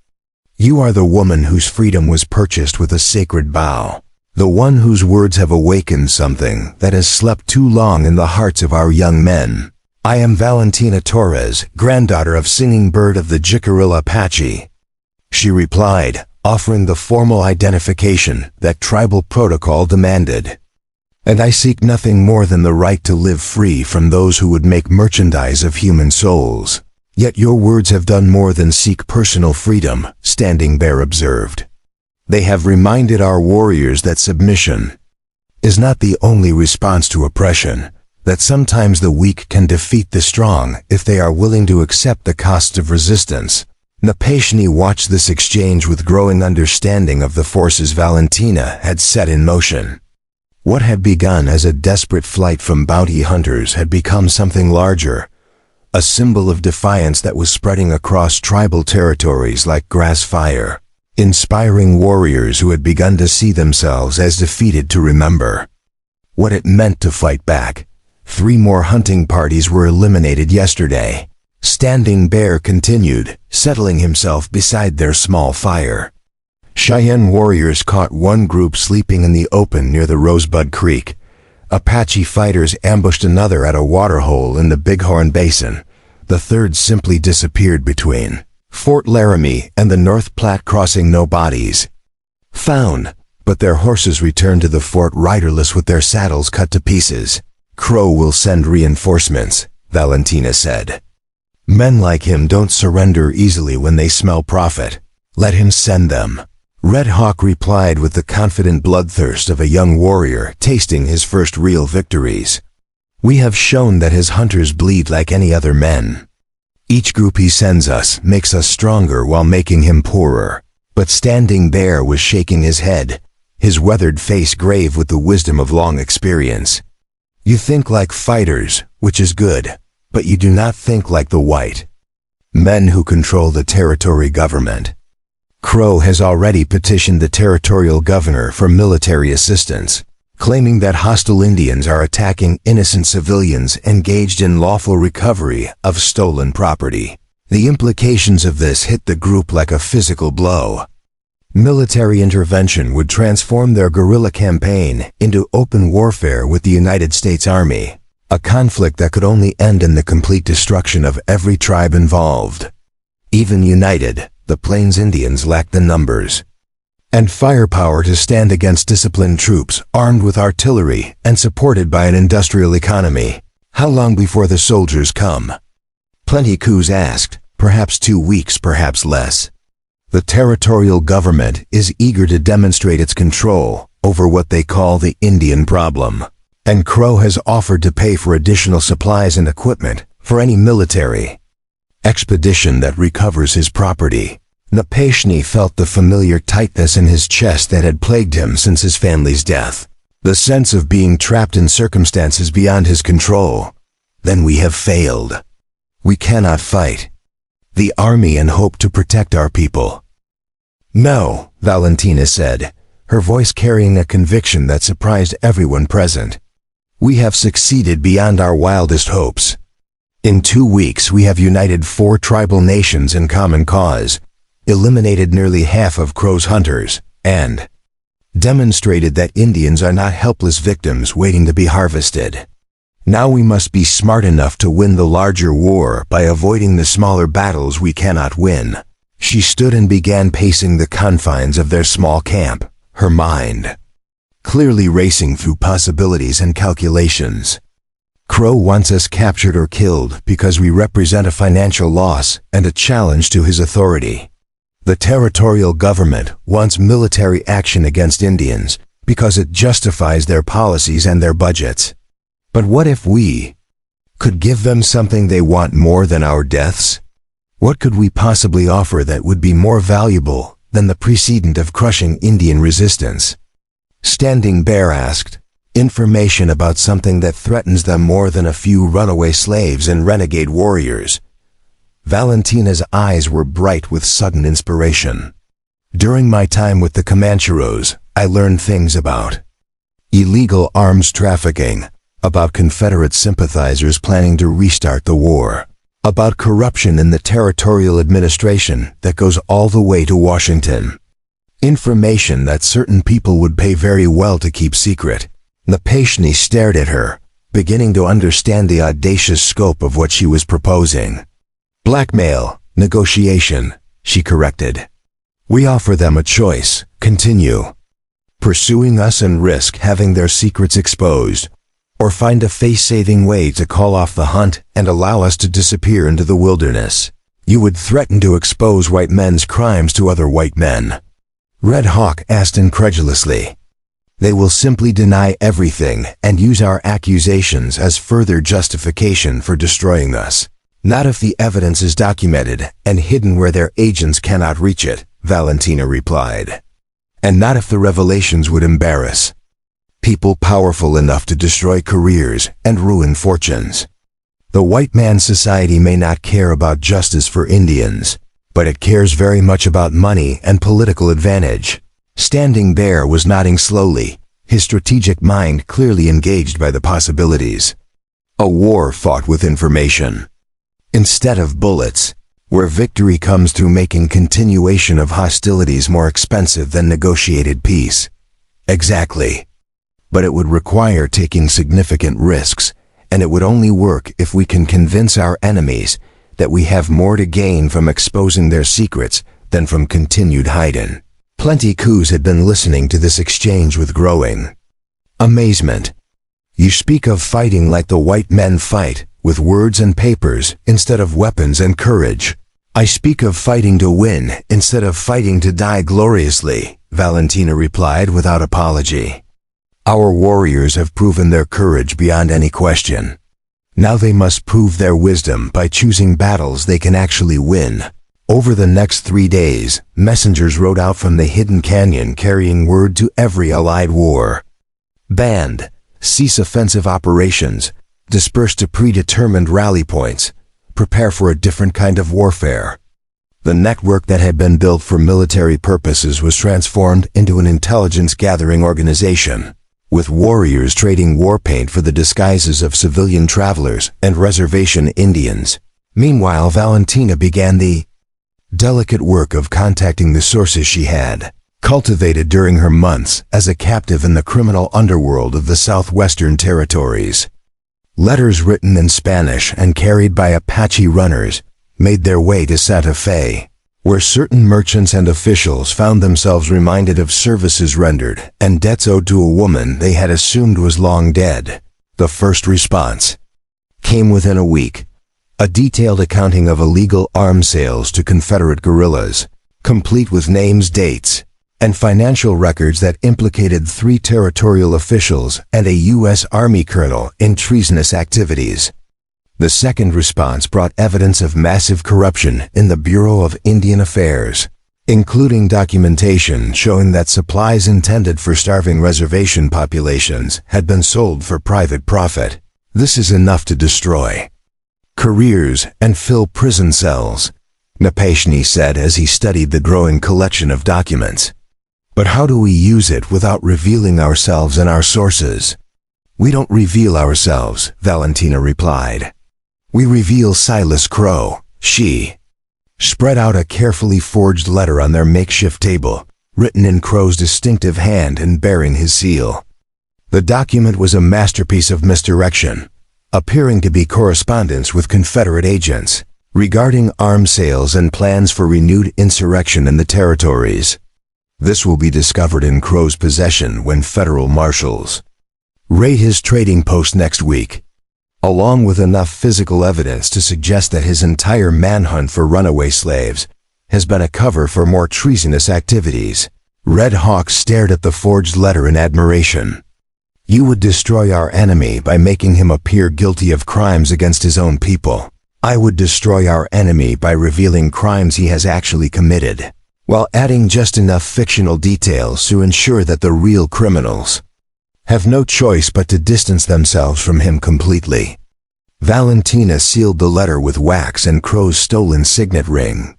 You are the woman whose freedom was purchased with a sacred vow, the one whose words have awakened something that has slept too long in the hearts of our young men. I am Valentina Torres, granddaughter of Singing Bird of the Jicarilla Apache, she replied, offering the formal identification that tribal protocol demanded. And I seek nothing more than the right to live free from those who would make merchandise of human souls. Yet your words have done more than seek personal freedom, Standing Bear observed. They have reminded our warriors that submission is not the only response to oppression, that sometimes the weak can defeat the strong if they are willing to accept the costs of resistance. Napashni watched this exchange with growing understanding of the forces Valentina had set in motion. What had begun as a desperate flight from bounty hunters had become something larger, a symbol of defiance that was spreading across tribal territories like grass fire, inspiring warriors who had begun to see themselves as defeated to remember what it meant to fight back. 3 more hunting parties were eliminated yesterday. Standing Bear continued, settling himself beside their small fire. Cheyenne warriors caught one group sleeping in the open near the Rosebud Creek. Apache fighters ambushed another at a waterhole in the Bighorn Basin. The third simply disappeared between Fort Laramie and the North Platte crossing. No bodies found, but their horses returned to the fort riderless with their saddles cut to pieces. Crow will send reinforcements, Valentina said. Men like him don't surrender easily when they smell profit. Let him send them. Red Hawk replied with the confident bloodthirst of a young warrior tasting his first real victories. We have shown that his hunters bleed like any other men. Each group he sends us makes us stronger while making him poorer. But Standing Bear was shaking his head, his weathered face grave with the wisdom of long experience. You think like fighters, which is good, but you do not think like the white men who control the territory government. Crow has already petitioned the territorial governor for military assistance, claiming that hostile Indians are attacking innocent civilians engaged in lawful recovery of stolen property. The implications of this hit the group like a physical blow. Military intervention would transform their guerrilla campaign into open warfare with the United States Army, a conflict that could only end in the complete destruction of every tribe involved. Even united, the Plains Indians lacked the numbers and firepower to stand against disciplined troops armed with artillery and supported by an industrial economy. How long before the soldiers come? Plenty Coups asked. Perhaps 2 weeks, perhaps less. The territorial government is eager to demonstrate its control over what they call the Indian problem, and Crow has offered to pay for additional supplies and equipment for any military expedition that recovers his property. Napashni felt the familiar tightness in his chest that had plagued him since his family's death, the sense of being trapped in circumstances beyond his control. Then we have failed. We cannot fight the army and hope to protect our people. No, Valentina said, her voice carrying a conviction that surprised everyone present. We have succeeded beyond our wildest hopes. In 2 weeks we have united 4 tribal nations in common cause, eliminated nearly half of Crow's hunters, and demonstrated that Indians are not helpless victims waiting to be harvested. Now we must be smart enough to win the larger war by avoiding the smaller battles we cannot win. She stood and began pacing the confines of their small camp, her mind clearly racing through possibilities and calculations. Crow wants us captured or killed because we represent a financial loss and a challenge to his authority. The territorial government wants military action against Indians because it justifies their policies and their budgets. But what if we could give them something they want more than our deaths? What could we possibly offer that would be more valuable than the precedent of crushing Indian resistance? Standing Bear asked, information about something that threatens them more than a few runaway slaves and renegade warriors. Valentina's eyes were bright with sudden inspiration. During my time with the Comancheros, I learned things about illegal arms trafficking, about Confederate sympathizers planning to restart the war, about corruption in the territorial administration that goes all the way to Washington. Information that certain people would pay very well to keep secret. Napashni stared at her, beginning to understand the audacious scope of what she was proposing. Blackmail, negotiation, she corrected. We offer them a choice, continue pursuing us and risk having their secrets exposed, or find a face-saving way to call off the hunt and allow us to disappear into the wilderness. You would threaten to expose white men's crimes to other white men. Red Hawk asked incredulously. They will simply deny everything and use our accusations as further justification for destroying us. Not if the evidence is documented and hidden where their agents cannot reach it, Valentina replied. And not if the revelations would embarrass people powerful enough to destroy careers and ruin fortunes. The white man's society may not care about justice for Indians, but it cares very much about money and political advantage. Standing Bear was nodding slowly, his strategic mind clearly engaged by the possibilities. A war fought with information, instead of bullets, where victory comes through making continuation of hostilities more expensive than negotiated peace. Exactly. But it would require taking significant risks, and it would only work if we can convince our enemies that we have more to gain from exposing their secrets than from continued hiding. Plenty Coups had been listening to this exchange with growing amazement. You speak of fighting like the white men fight, with words and papers instead of weapons and courage. I speak of fighting to win instead of fighting to die gloriously, Valentina replied without apology. Our warriors have proven their courage beyond any question. Now they must prove their wisdom by choosing battles they can actually win. Over the next 3 days, messengers rode out from the hidden canyon carrying word to every allied war band. Cease offensive operations. Disperse to predetermined rally points. Prepare for a different kind of warfare. The network that had been built for military purposes was transformed into an intelligence-gathering organization, with warriors trading war paint for the disguises of civilian travelers and reservation Indians. Meanwhile, Valentina began the delicate work of contacting the sources she had cultivated during her months as a captive in the criminal underworld of the Southwestern Territories. Letters written in Spanish and carried by Apache runners made their way to Santa Fe, where certain merchants and officials found themselves reminded of services rendered and debts owed to a woman they had assumed was long dead. The first response came within a week, a detailed accounting of illegal arms sales to Confederate guerrillas, complete with names, dates, and financial records that implicated 3 territorial officials and a U.S. Army colonel in treasonous activities. The second response brought evidence of massive corruption in the Bureau of Indian Affairs, including documentation showing that supplies intended for starving reservation populations had been sold for private profit. This is enough to destroy careers and fill prison cells, Napashni said as he studied the growing collection of documents. But how do we use it without revealing ourselves and our sources? We don't reveal ourselves, Valentina replied. We reveal Silas Crow. She spread out a carefully forged letter on their makeshift table, written in Crow's distinctive hand and bearing his seal. The document was a masterpiece of misdirection, appearing to be correspondence with Confederate agents regarding arms sales and plans for renewed insurrection in the territories. This will be discovered in Crow's possession when federal marshals raid his trading post next week, along with enough physical evidence to suggest that his entire manhunt for runaway slaves has been a cover for more treasonous activities. Red Hawk stared at the forged letter in admiration. You would destroy our enemy by making him appear guilty of crimes against his own people. I would destroy our enemy by revealing crimes he has actually committed, while adding just enough fictional details to ensure that the real criminals have no choice but to distance themselves from him completely. Valentina sealed the letter with wax and Crow's stolen signet ring.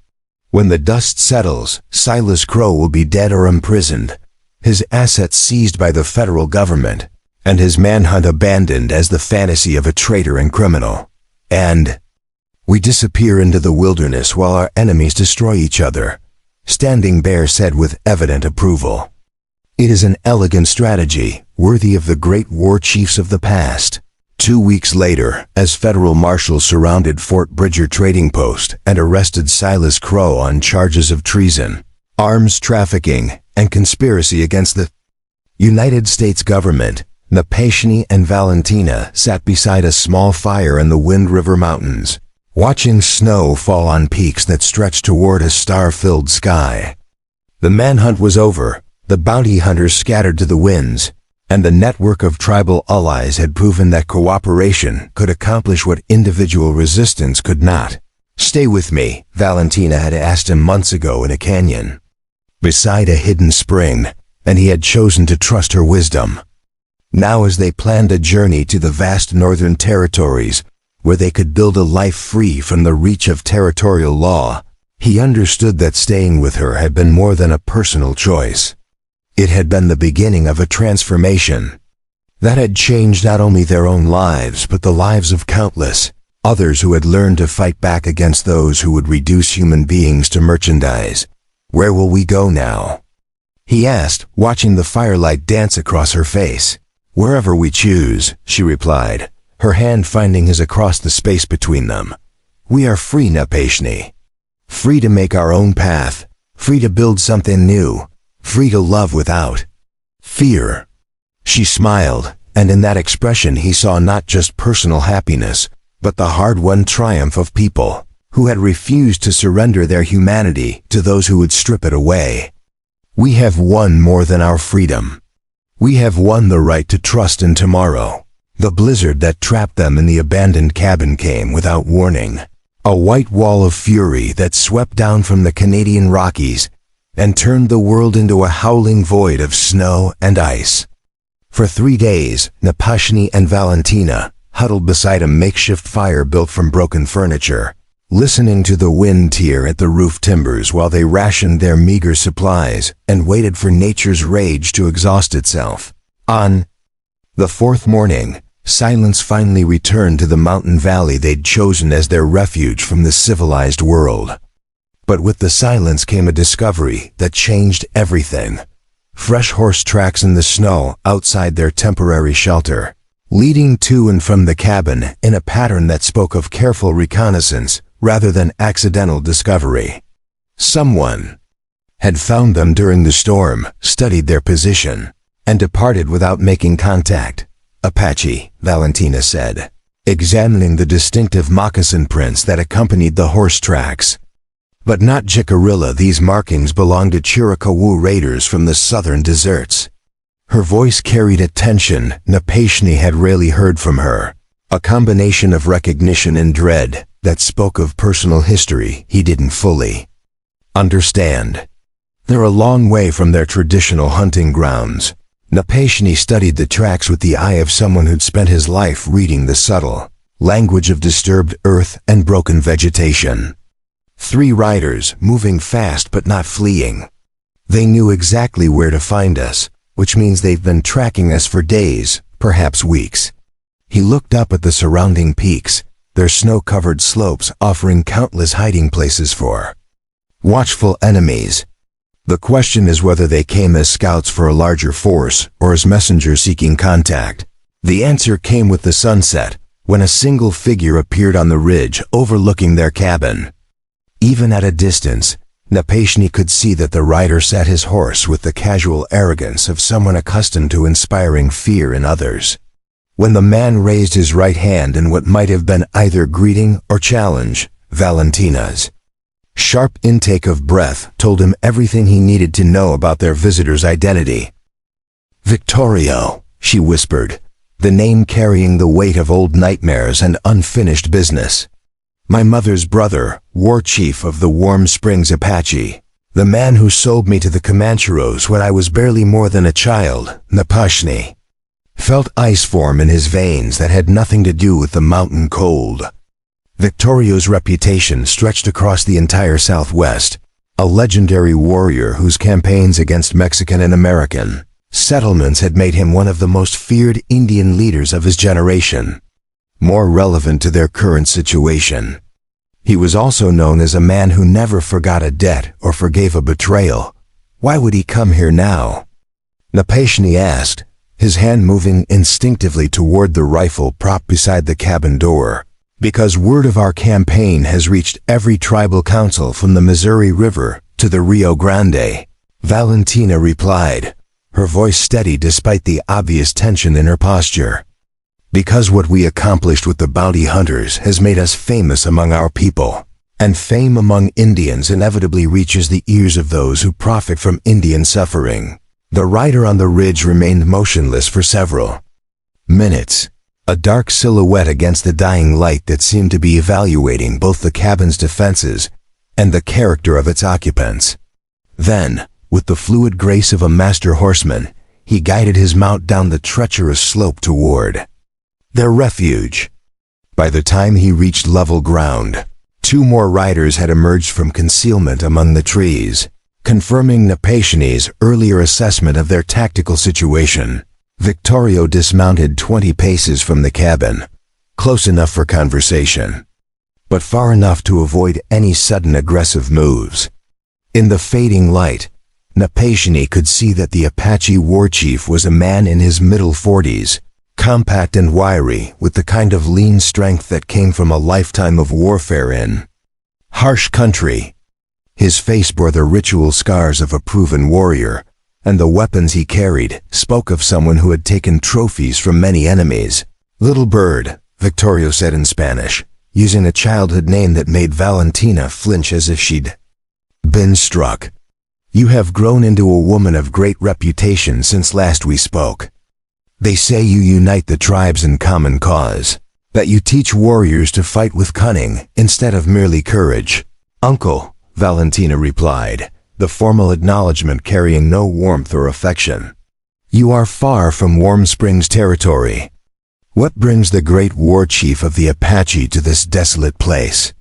When the dust settles, Silas Crow will be dead or imprisoned, his assets seized by the federal government, and his manhunt abandoned as the fantasy of a traitor and criminal. And we disappear into the wilderness while our enemies destroy each other, Standing Bear said with evident approval. It is an elegant strategy, worthy of the great war chiefs of the past. 2 weeks later, as federal marshals surrounded Fort Bridger trading post and arrested Silas Crow on charges of treason, arms trafficking, and conspiracy against the United States government, Napashni and Valentina sat beside a small fire in the Wind River Mountains, watching snow fall on peaks that stretched toward a star-filled sky. The manhunt was over, the bounty hunters scattered to the winds, and the network of tribal allies had proven that cooperation could accomplish what individual resistance could not. Stay with me, Valentina had asked him months ago in a canyon beside a hidden spring, and he had chosen to trust her wisdom. Now as they planned a journey to the vast northern territories, where they could build a life free from the reach of territorial law, he understood that staying with her had been more than a personal choice. It had been the beginning of a transformation that had changed not only their own lives but the lives of countless others who had learned to fight back against those who would reduce human beings to merchandise. Where will we go now? He asked, watching the firelight dance across her face. Wherever we choose, she replied, her hand finding his across the space between them. We are free, Napashni. Free to make our own path, free to build something new, free to love without fear. She smiled, and in that expression he saw not just personal happiness, but the hard-won triumph of people who had refused to surrender their humanity to those who would strip it away. We have won more than our freedom. We have won the right to trust in tomorrow. The blizzard that trapped them in the abandoned cabin came without warning, a white wall of fury that swept down from the Canadian Rockies and turned the world into a howling void of snow and ice. For 3 days, Napashni and Valentina huddled beside a makeshift fire built from broken furniture, listening to the wind tear at the roof timbers while they rationed their meager supplies and waited for nature's rage to exhaust itself. On the 4th morning, silence finally returned to the mountain valley they'd chosen as their refuge from the civilized world. But with the silence came a discovery that changed everything. Fresh horse tracks in the snow outside their temporary shelter, leading to and from the cabin in a pattern that spoke of careful reconnaissance rather than accidental discovery. Someone had found them during the storm, studied their position, and departed without making contact. Apache, Valentina said, examining the distinctive moccasin prints that accompanied the horse tracks. But not Jicarilla, these markings belonged to Chiricahua raiders from the southern deserts. Her voice carried a tension Napashni had rarely heard from her, a combination of recognition and dread that spoke of personal history he didn't fully understand. They're a long way from their traditional hunting grounds. Napashni studied the tracks with the eye of someone who'd spent his life reading the subtle language of disturbed earth and broken vegetation. 3 riders, moving fast but not fleeing. They knew exactly where to find us, which means they've been tracking us for days, perhaps weeks. He looked up at the surrounding peaks, their snow-covered slopes offering countless hiding places for watchful enemies. The question is whether they came as scouts for a larger force or as messengers seeking contact. The answer came with the sunset, when a single figure appeared on the ridge overlooking their cabin. Even at a distance, Napashni could see that the rider sat his horse with the casual arrogance of someone accustomed to inspiring fear in others. When the man raised his right hand in what might have been either greeting or challenge, Valentina's sharp intake of breath told him everything he needed to know about their visitor's identity. Victorio, she whispered, the name carrying the weight of old nightmares and unfinished business. My mother's brother, war chief of the Warm Springs Apache, the man who sold me to the Comancheros when I was barely more than a child. Napashni felt ice form in his veins that had nothing to do with the mountain cold. Victorio's reputation stretched across the entire Southwest, a legendary warrior whose campaigns against Mexican and American settlements had made him one of the most feared Indian leaders of his generation, more relevant to their current situation. He was also known as a man who never forgot a debt or forgave a betrayal. Why would he come here now? Napashni asked, his hand moving instinctively toward the rifle propped beside the cabin door. Because word of our campaign has reached every tribal council from the Missouri River to the Rio Grande, Valentina replied, her voice steady despite the obvious tension in her posture. Because what we accomplished with the bounty hunters has made us famous among our people, and fame among Indians inevitably reaches the ears of those who profit from Indian suffering. The rider on the ridge remained motionless for several minutes, a dark silhouette against the dying light that seemed to be evaluating both the cabin's defenses and the character of its occupants. Then, with the fluid grace of a master horseman, he guided his mount down the treacherous slope toward their refuge. By the time he reached level ground, 2 more riders had emerged from concealment among the trees, confirming Napashni's earlier assessment of their tactical situation. Victorio dismounted 20 paces from the cabin, close enough for conversation, but far enough to avoid any sudden aggressive moves. In the fading light, Napashni could see that the Apache war chief was a man in his middle 40s, compact and wiry, with the kind of lean strength that came from a lifetime of warfare in harsh country. His face bore the ritual scars of a proven warrior, and the weapons he carried spoke of someone who had taken trophies from many enemies. Little bird, Victorio said in Spanish, using a childhood name that made Valentina flinch as if she'd been struck. You have grown into a woman of great reputation since last we spoke. They say you unite the tribes in common cause, that you teach warriors to fight with cunning instead of merely courage. Uncle, Valentina replied, the formal acknowledgement carrying no warmth or affection. You are far from Warm Springs territory. What brings the great war chief of the Apache to this desolate place?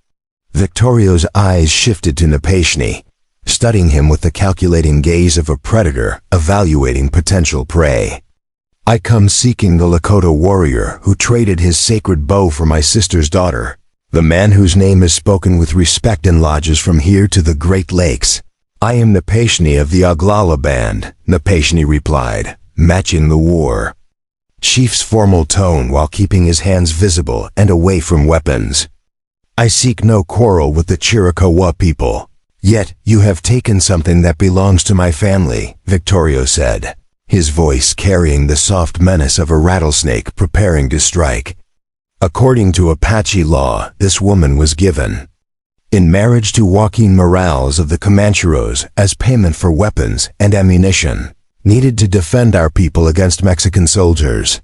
Victorio's eyes shifted to Napashni, studying him with the calculating gaze of a predator evaluating potential prey. I come seeking the Lakota warrior who traded his sacred bow for my sister's daughter, The man whose name is spoken with respect in lodges from here to the Great Lakes. I am Napashni of the Oglala band, Napashni replied, matching the war. Chief's formal tone while keeping his hands visible and away from weapons. I seek no quarrel with the Chiricahua people. Yet you have taken something that belongs to my family, Victorio said, his voice carrying the soft menace of a rattlesnake preparing to strike. According to Apache law, this woman was given in marriage to Joaquin Morales of the Comancheros as payment for weapons and ammunition needed to defend our people against Mexican soldiers.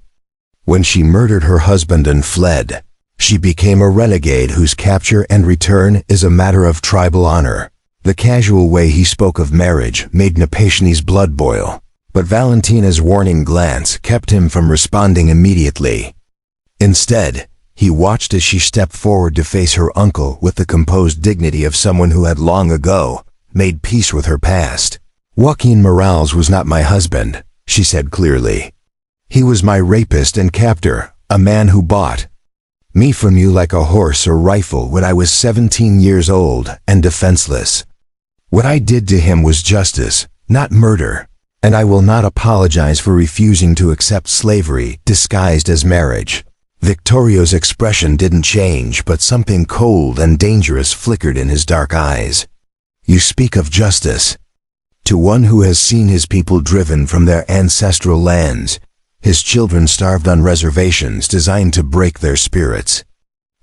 When she murdered her husband and fled, she became a renegade whose capture and return is a matter of tribal honor. The casual way he spoke of marriage made Napashni's blood boil, but Valentina's warning glance kept him from responding immediately. Instead, he watched as she stepped forward to face her uncle with the composed dignity of someone who had long ago made peace with her past. Joaquin Morales was not my husband, she said clearly. He was my rapist and captor, a man who bought me from you like a horse or rifle when I was 17 years old and defenseless. What I did to him was justice, not murder, and I will not apologize for refusing to accept slavery disguised as marriage. Victorio's expression didn't change, but something cold and dangerous flickered in his dark eyes. You speak of justice. To one who has seen his people driven from their ancestral lands, his children starved on reservations designed to break their spirits.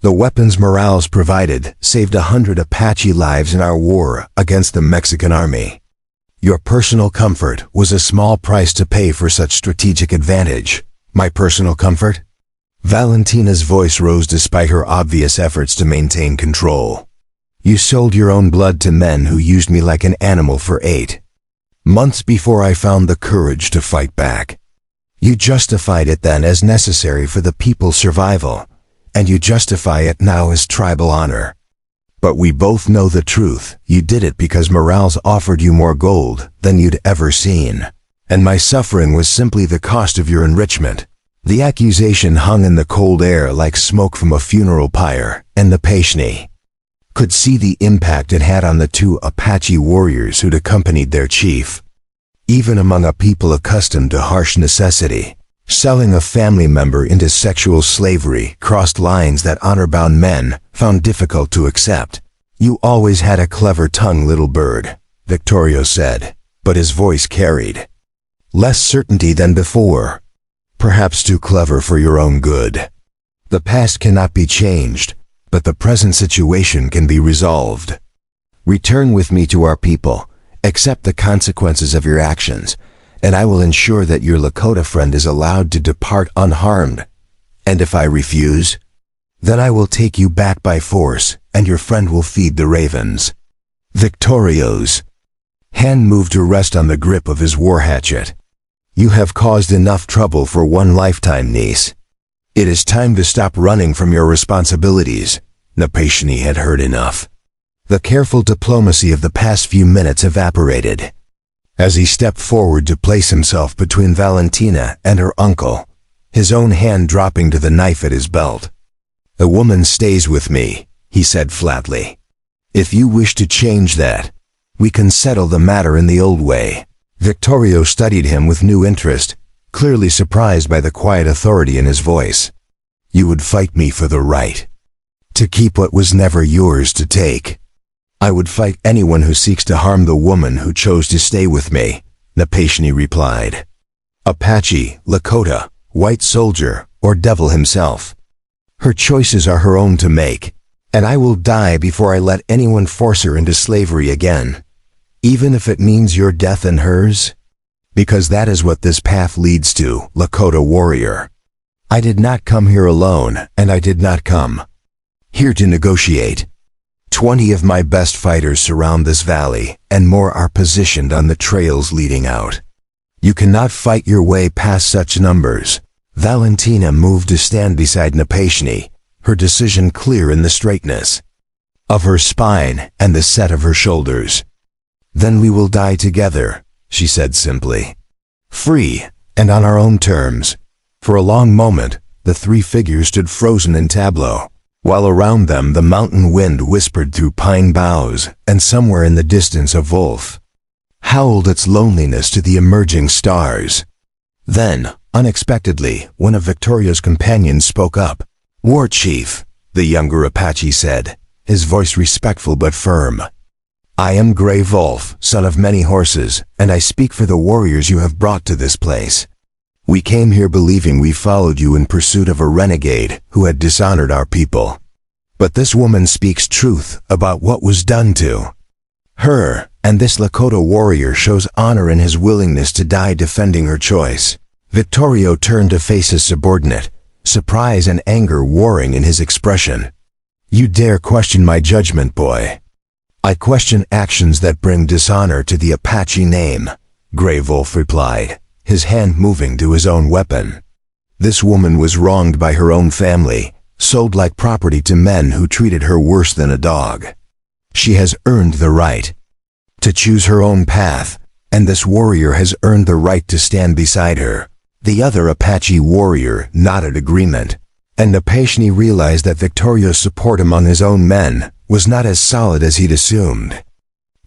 The weapons Morales provided saved 100 Apache lives in our war against the Mexican army. Your personal comfort was a small price to pay for such strategic advantage. My personal comfort? Valentina's voice rose despite her obvious efforts to maintain control. You sold your own blood to men who used me like an animal for 8 months before I found the courage to fight back. You justified it then as necessary for the people's survival, and you justify it now as tribal honor. But we both know the truth. You did it because Morales offered you more gold than you'd ever seen, and my suffering was simply the cost of your enrichment. The accusation hung in the cold air like smoke from a funeral pyre, and Napashni could see the impact it had on the 2 Apache warriors who'd accompanied their chief. Even among a people accustomed to harsh necessity, selling a family member into sexual slavery crossed lines that honor-bound men found difficult to accept. You always had a clever tongue, little bird, Victorio said, but his voice carried less certainty than before. Perhaps too clever for your own good. The past cannot be changed, but the present situation can be resolved. Return with me to our people, accept the consequences of your actions, and I will ensure that your Lakota friend is allowed to depart unharmed. And if I refuse, then I will take you back by force, and your friend will feed the ravens. Victorio's hand moved to rest on the grip of his war hatchet. You have caused enough trouble for one lifetime, niece. It is time to stop running from your responsibilities. Napashni had heard enough. The careful diplomacy of the past few minutes evaporated. As he stepped forward to place himself between Valentina and her uncle, his own hand dropping to the knife at his belt. "A woman stays with me," he said flatly. "If you wish to change that, we can settle the matter in the old way." Victorio studied him with new interest, clearly surprised by the quiet authority in his voice. "You would fight me for the right to keep what was never yours to take." "I would fight anyone who seeks to harm the woman who chose to stay with me," Napashni replied. "Apache, Lakota, white soldier, or devil himself. Her choices are her own to make, and I will die before I let anyone force her into slavery again. Even if it means your death and hers? Because that is what this path leads to, Lakota warrior. I did not come here alone, and I did not come here to negotiate. 20 of my best fighters surround this valley, and more are positioned on the trails leading out. You cannot fight your way past such numbers." Valentina moved to stand beside Napashni, her decision clear in the straightness of her spine and the set of her shoulders. "Then we will die together," she said simply. "Free, and on our own terms." For a long moment, the 3 figures stood frozen in tableau. while around them the mountain wind whispered through pine boughs, and somewhere in the distance a wolf howled its loneliness to the emerging stars. Then, unexpectedly, one of Victoria's companions spoke up. "War Chief," the younger Apache said, his voice respectful but firm. "I am Gray Wolf, son of many horses, and I speak for the warriors you have brought to this place. We came here believing we followed you in pursuit of a renegade who had dishonored our people. But this woman speaks truth about what was done to her, and this Lakota warrior shows honor in his willingness to die defending her choice." Victorio turned to face his subordinate, surprise and anger warring in his expression. "You dare question my judgment, boy?" "I question actions that bring dishonor to the Apache name," Gray Wolf replied, his hand moving to his own weapon. "This woman was wronged by her own family, sold like property to men who treated her worse than a dog. She has earned the right to choose her own path, and this warrior has earned the right to stand beside her." The other Apache warrior nodded agreement, and Apache realized that Victorio's support among his own men was not as solid as he'd assumed.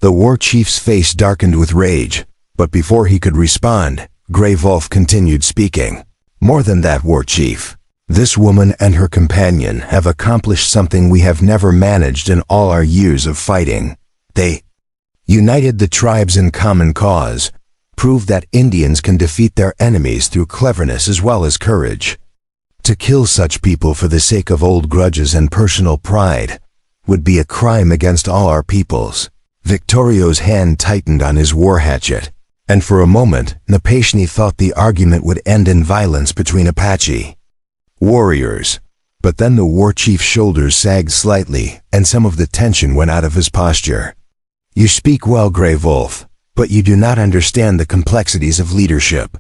The war chief's face darkened with rage, but before he could respond, Gray Wolf continued speaking. "More than that, war chief. This woman and her companion have accomplished something we have never managed in all our years of fighting. They united the tribes in common cause, proved that Indians can defeat their enemies through cleverness as well as courage. To kill such people for the sake of old grudges and personal pride would be a crime against all our peoples." Victorio's hand tightened on his war hatchet, and for a moment Napashni thought the argument would end in violence between Apache warriors. But then the war chief's shoulders sagged slightly, and some of the tension went out of his posture. "You speak well, Gray Wolf, but you do not understand the complexities of leadership.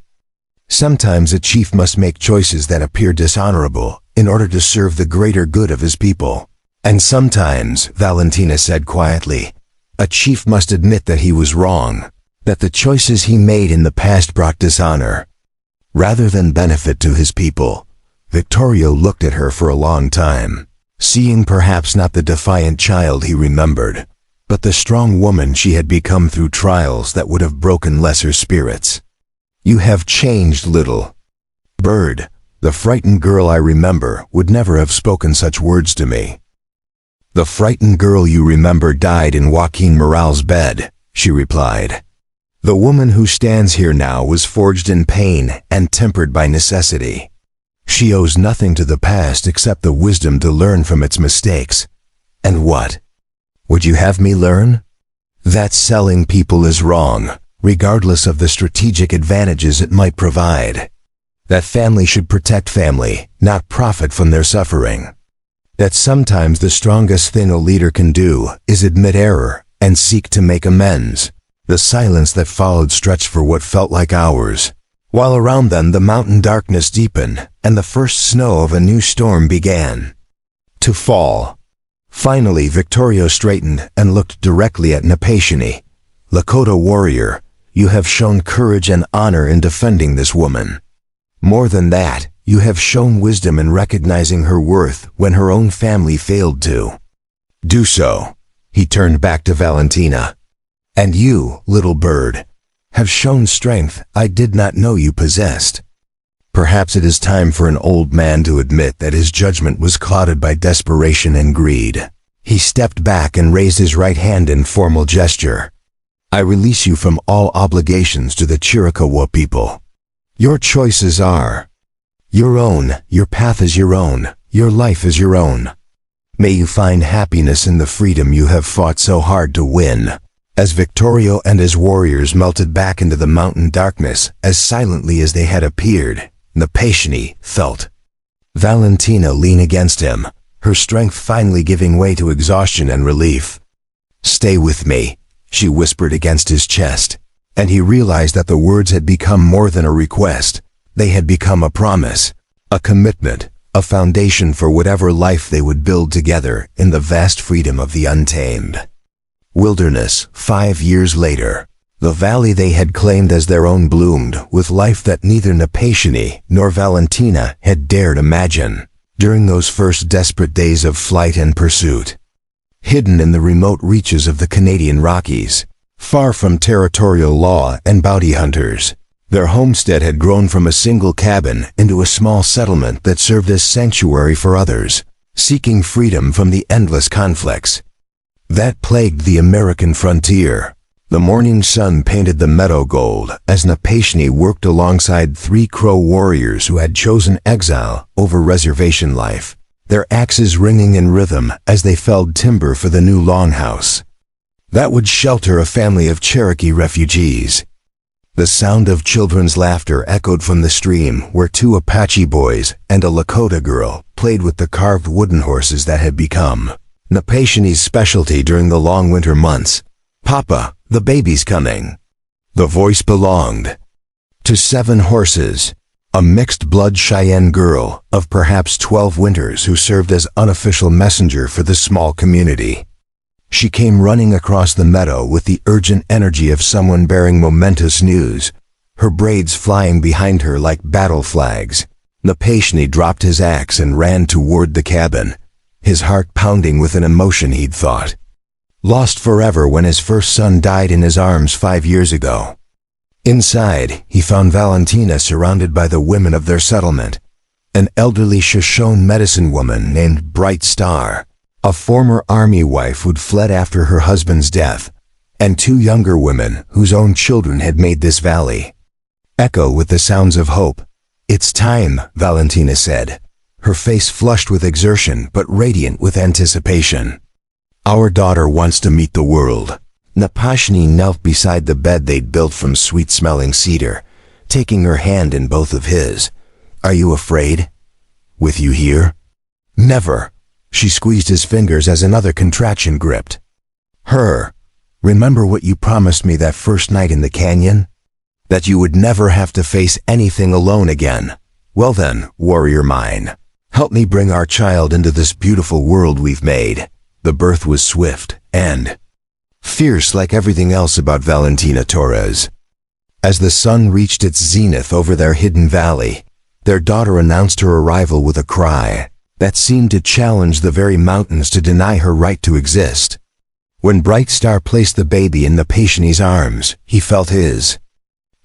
Sometimes a chief must make choices that appear dishonorable in order to serve the greater good of his people. And sometimes," Valentina said quietly, "a chief must admit that he was wrong, that the choices he made in the past brought dishonor rather than benefit to his people." Victorio looked at her for a long time, seeing perhaps not the defiant child he remembered, but the strong woman she had become through trials that would have broken lesser spirits. "You have changed little bird. The frightened girl I remember would never have spoken such words to me." "The frightened girl you remember died in Joaquin Moral's bed," she replied. "The woman who stands here now was forged in pain and tempered by necessity. She owes nothing to the past except the wisdom to learn from its mistakes. And what would you have me learn? That selling people is wrong, regardless of the strategic advantages it might provide. That family should protect family, not profit from their suffering. That sometimes the strongest thing a leader can do is admit error and seek to make amends." The silence that followed stretched for what felt like hours, while around them the mountain darkness deepened and the first snow of a new storm began to fall. Finally, Victorio straightened and looked directly at Napashni. "Lakota warrior, you have shown courage and honor in defending this woman. More than that, you have shown wisdom in recognizing her worth when her own family failed to do so." He turned back to Valentina. "And you, little bird, have shown strength I did not know you possessed. Perhaps it is time for an old man to admit that his judgment was clouded by desperation and greed." He stepped back and raised his right hand in formal gesture. "I release you from all obligations to the Chiricahua people. Your choices are your own, your path is your own, your life is your own. May you find happiness in the freedom you have fought so hard to win." As Victorio and his warriors melted back into the mountain darkness as silently as they had appeared, Napashni felt Valentina lean against him, her strength finally giving way to exhaustion and relief. "Stay with me," she whispered against his chest, and he realized that the words had become more than a request. They had become a promise, a commitment, a foundation for whatever life they would build together in the vast freedom of the untamed wilderness. 5 years later, the valley they had claimed as their own bloomed with life that neither Napashni nor Valentina had dared imagine. during those first desperate days of flight and pursuit. Hidden in the remote reaches of the Canadian Rockies, far from territorial law and bounty hunters, their homestead had grown from a single cabin into a small settlement that served as sanctuary for others, seeking freedom from the endless conflicts that plagued the American frontier. The morning sun painted the meadow gold as Napashni worked alongside 3 Crow warriors who had chosen exile over reservation life, their axes ringing in rhythm as they felled timber for the new longhouse that would shelter a family of Cherokee refugees. The sound of children's laughter echoed from the stream where 2 Apache boys and a Lakota girl played with the carved wooden horses that had become Napashni's specialty during the long winter months. "Papa, the baby's coming." The voice belonged to 7 horses, a mixed-blood Cheyenne girl of perhaps 12 winters who served as unofficial messenger for the small community. She came running across the meadow with the urgent energy of someone bearing momentous news, her braids flying behind her like battle flags. Napashni dropped his axe and ran toward the cabin, his heart pounding with an emotion he'd thought lost forever when his first son died in his arms 5 years ago. Inside, he found Valentina surrounded by the women of their settlement, an elderly Shoshone medicine woman named Bright Star, a former army wife who'd fled after her husband's death, and 2 younger women whose own children had made this valley echo with the sounds of hope. "It's time," Valentina said, her face flushed with exertion but radiant with anticipation. "Our daughter wants to meet the world." Napashni knelt beside the bed they'd built from sweet-smelling cedar, taking her hand in both of his. "Are you afraid? With you here?" "Never." She squeezed his fingers as another contraction gripped her. "Remember what you promised me that first night in the canyon? That you would never have to face anything alone again. Well then, warrior mine, help me bring our child into this beautiful world we've made." The birth was swift and fierce like everything else about Valentina Torres. As the sun reached its zenith over their hidden valley, their daughter announced her arrival with a cry that seemed to challenge the very mountains to deny her right to exist. When Bright Star placed the baby in Napashni's arms, he felt his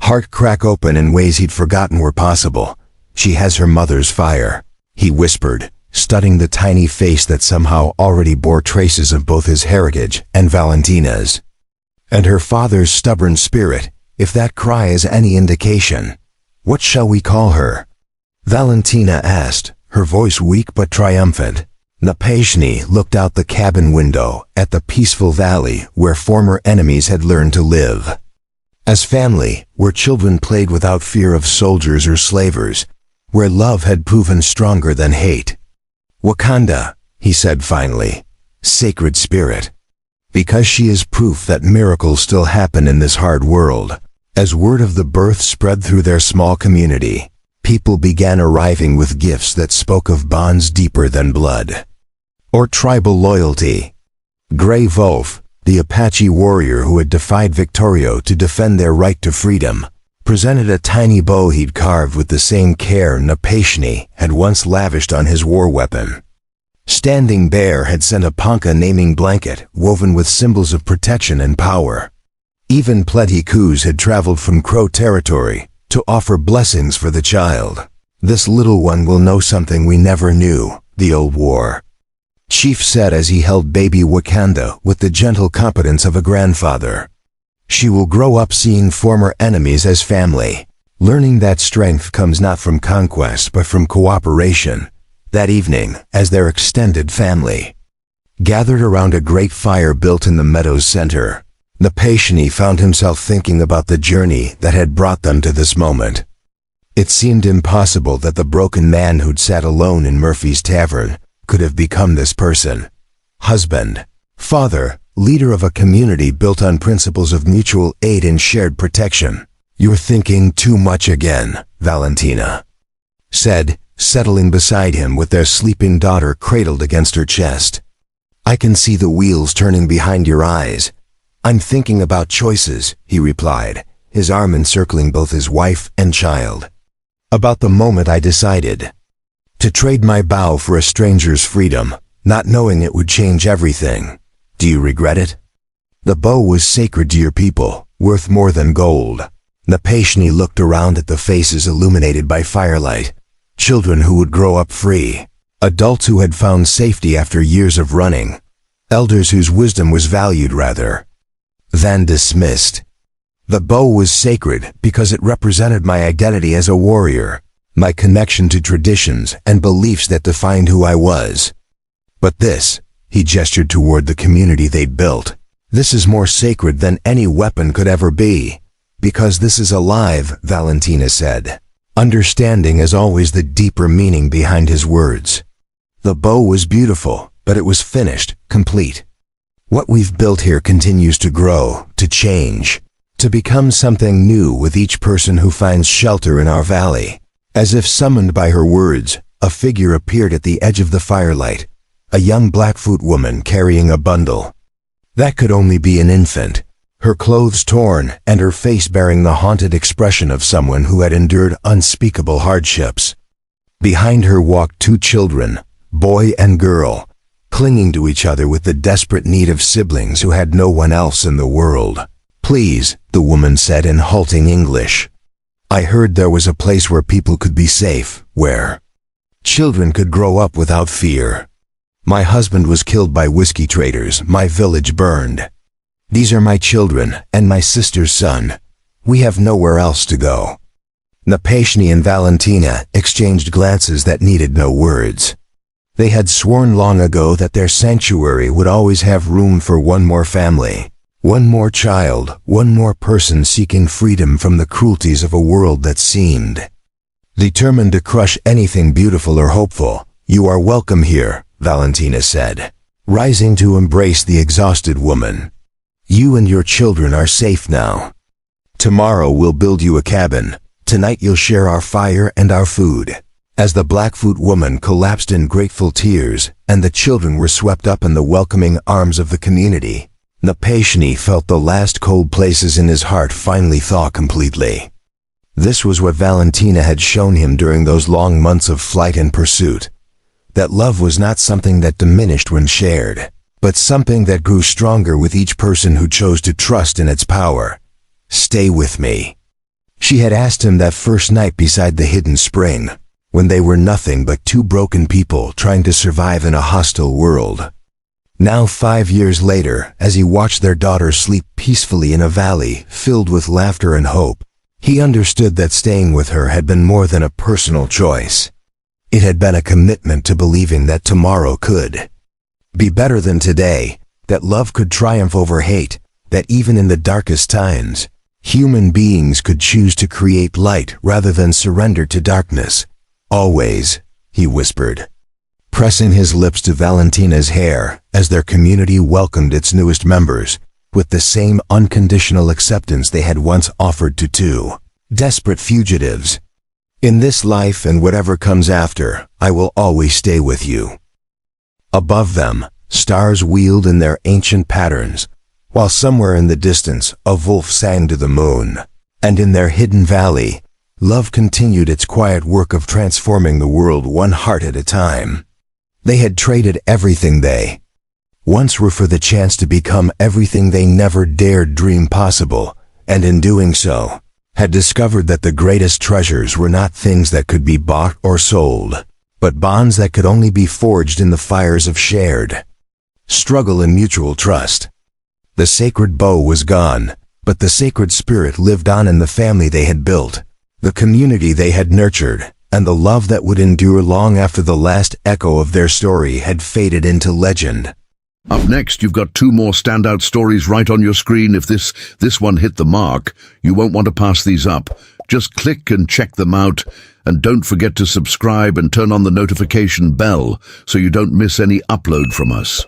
heart crack open in ways he'd forgotten were possible. "She has her mother's fire," he whispered, studying the tiny face that somehow already bore traces of both his heritage and Valentina's. "And her father's stubborn spirit, if that cry is any indication. What shall we call her?" Valentina asked, her voice weak but triumphant. Napashni looked out the cabin window at the peaceful valley where former enemies had learned to live as family, where children played without fear of soldiers or slavers, where love had proven stronger than hate. "Wakanda," he said finally, "sacred spirit. Because she is proof that miracles still happen in this hard world." As word of the birth spread through their small community, people began arriving with gifts that spoke of bonds deeper than blood or tribal loyalty. Gray Wolf, the Apache warrior who had defied Victorio to defend their right to freedom, presented a tiny bow he'd carved with the same care Napashni had once lavished on his war weapon. Standing Bear had sent a Ponca naming blanket woven with symbols of protection and power. Even Plenty Coups had traveled from Crow territory to offer blessings for the child. "This little one will know something we never knew," the old war chief said as he held baby Wakanda with the gentle competence of a grandfather. "She will grow up seeing former enemies as family, learning that strength comes not from conquest but from cooperation." That evening, as their extended family gathered around a great fire built in the meadow's center, Napashni found himself thinking about the journey that had brought them to this moment. It seemed impossible that the broken man who'd sat alone in Murphy's tavern could have become this person. Husband, father, leader of a community built on principles of mutual aid and shared protection. "You're thinking too much again," Valentina said, settling beside him with their sleeping daughter cradled against her chest. "I can see the wheels turning behind your eyes." "I'm thinking about choices," he replied, his arm encircling both his wife and child. "About the moment I decided To trade my bow for a stranger's freedom, not knowing it would change everything. Do you regret it? The bow was sacred to your people, worth more than gold. Napashni looked around at the faces illuminated by firelight. Children who would grow up free. Adults who had found safety after years of running. Elders whose wisdom was valued rather than dismissed. The bow was sacred because it represented my identity as a warrior, my connection to traditions and beliefs that defined who I was. But this, he gestured toward the community they'd built, this is more sacred than any weapon could ever be. Because this is alive, Valentina said, understanding as always the deeper meaning behind his words. The bow was beautiful, but it was finished, complete. What we've built here continues to grow, to change, to become something new with each person who finds shelter in our valley. As if summoned by her words, a figure appeared at the edge of the firelight, a young Blackfoot woman carrying a bundle. That could only be an infant, her clothes torn and her face bearing the haunted expression of someone who had endured unspeakable hardships. Behind her walked two children, boy and girl, clinging to each other with the desperate need of siblings who had no one else in the world. Please, the woman said in halting English. I heard there was a place where people could be safe, where children could grow up without fear. My husband was killed by whiskey traders, my village burned. These are my children and my sister's son. We have nowhere else to go. Napashni and Valentina exchanged glances that needed no words. They had sworn long ago that their sanctuary would always have room for one more family. One more child, one more person seeking freedom from the cruelties of a world that seemed determined to crush anything beautiful or hopeful. You are welcome here, Valentina said, rising to embrace the exhausted woman. You and your children are safe now. Tomorrow we'll build you a cabin. Tonight you'll share our fire and our food. As the Blackfoot woman collapsed in grateful tears and the children were swept up in the welcoming arms of the community, Napashni felt the last cold places in his heart finally thaw completely. This was what Valentina had shown him during those long months of flight and pursuit. That love was not something that diminished when shared, but something that grew stronger with each person who chose to trust in its power. Stay with me. She had asked him that first night beside the hidden spring, when they were nothing but two broken people trying to survive in a hostile world. Now 5 years later, as he watched their daughter sleep peacefully in a valley filled with laughter and hope, he understood that staying with her had been more than a personal choice. It had been a commitment to believing that tomorrow could be better than today, that love could triumph over hate, that even in the darkest times, human beings could choose to create light rather than surrender to darkness. Always, he whispered, pressing his lips to Valentina's hair as their community welcomed its newest members with the same unconditional acceptance they had once offered to two desperate fugitives. In this life and whatever comes after, I will always stay with you. Above them, stars wheeled in their ancient patterns, while somewhere in the distance a wolf sang to the moon. And in their hidden valley, love continued its quiet work of transforming the world one heart at a time. They had traded everything they once were for the chance to become everything they never dared dream possible, and in doing so, had discovered that the greatest treasures were not things that could be bought or sold, but bonds that could only be forged in the fires of shared struggle and mutual trust. The sacred bow was gone, but the sacred spirit lived on in the family they had built, the community they had nurtured, and the love that would endure long after the last echo of their story had faded into legend. Up next, you've got 2 more standout stories right on your screen. If this one hit the mark, you won't want to pass these up. Just click and check them out, and don't forget to subscribe and turn on the notification bell so you don't miss any upload from us.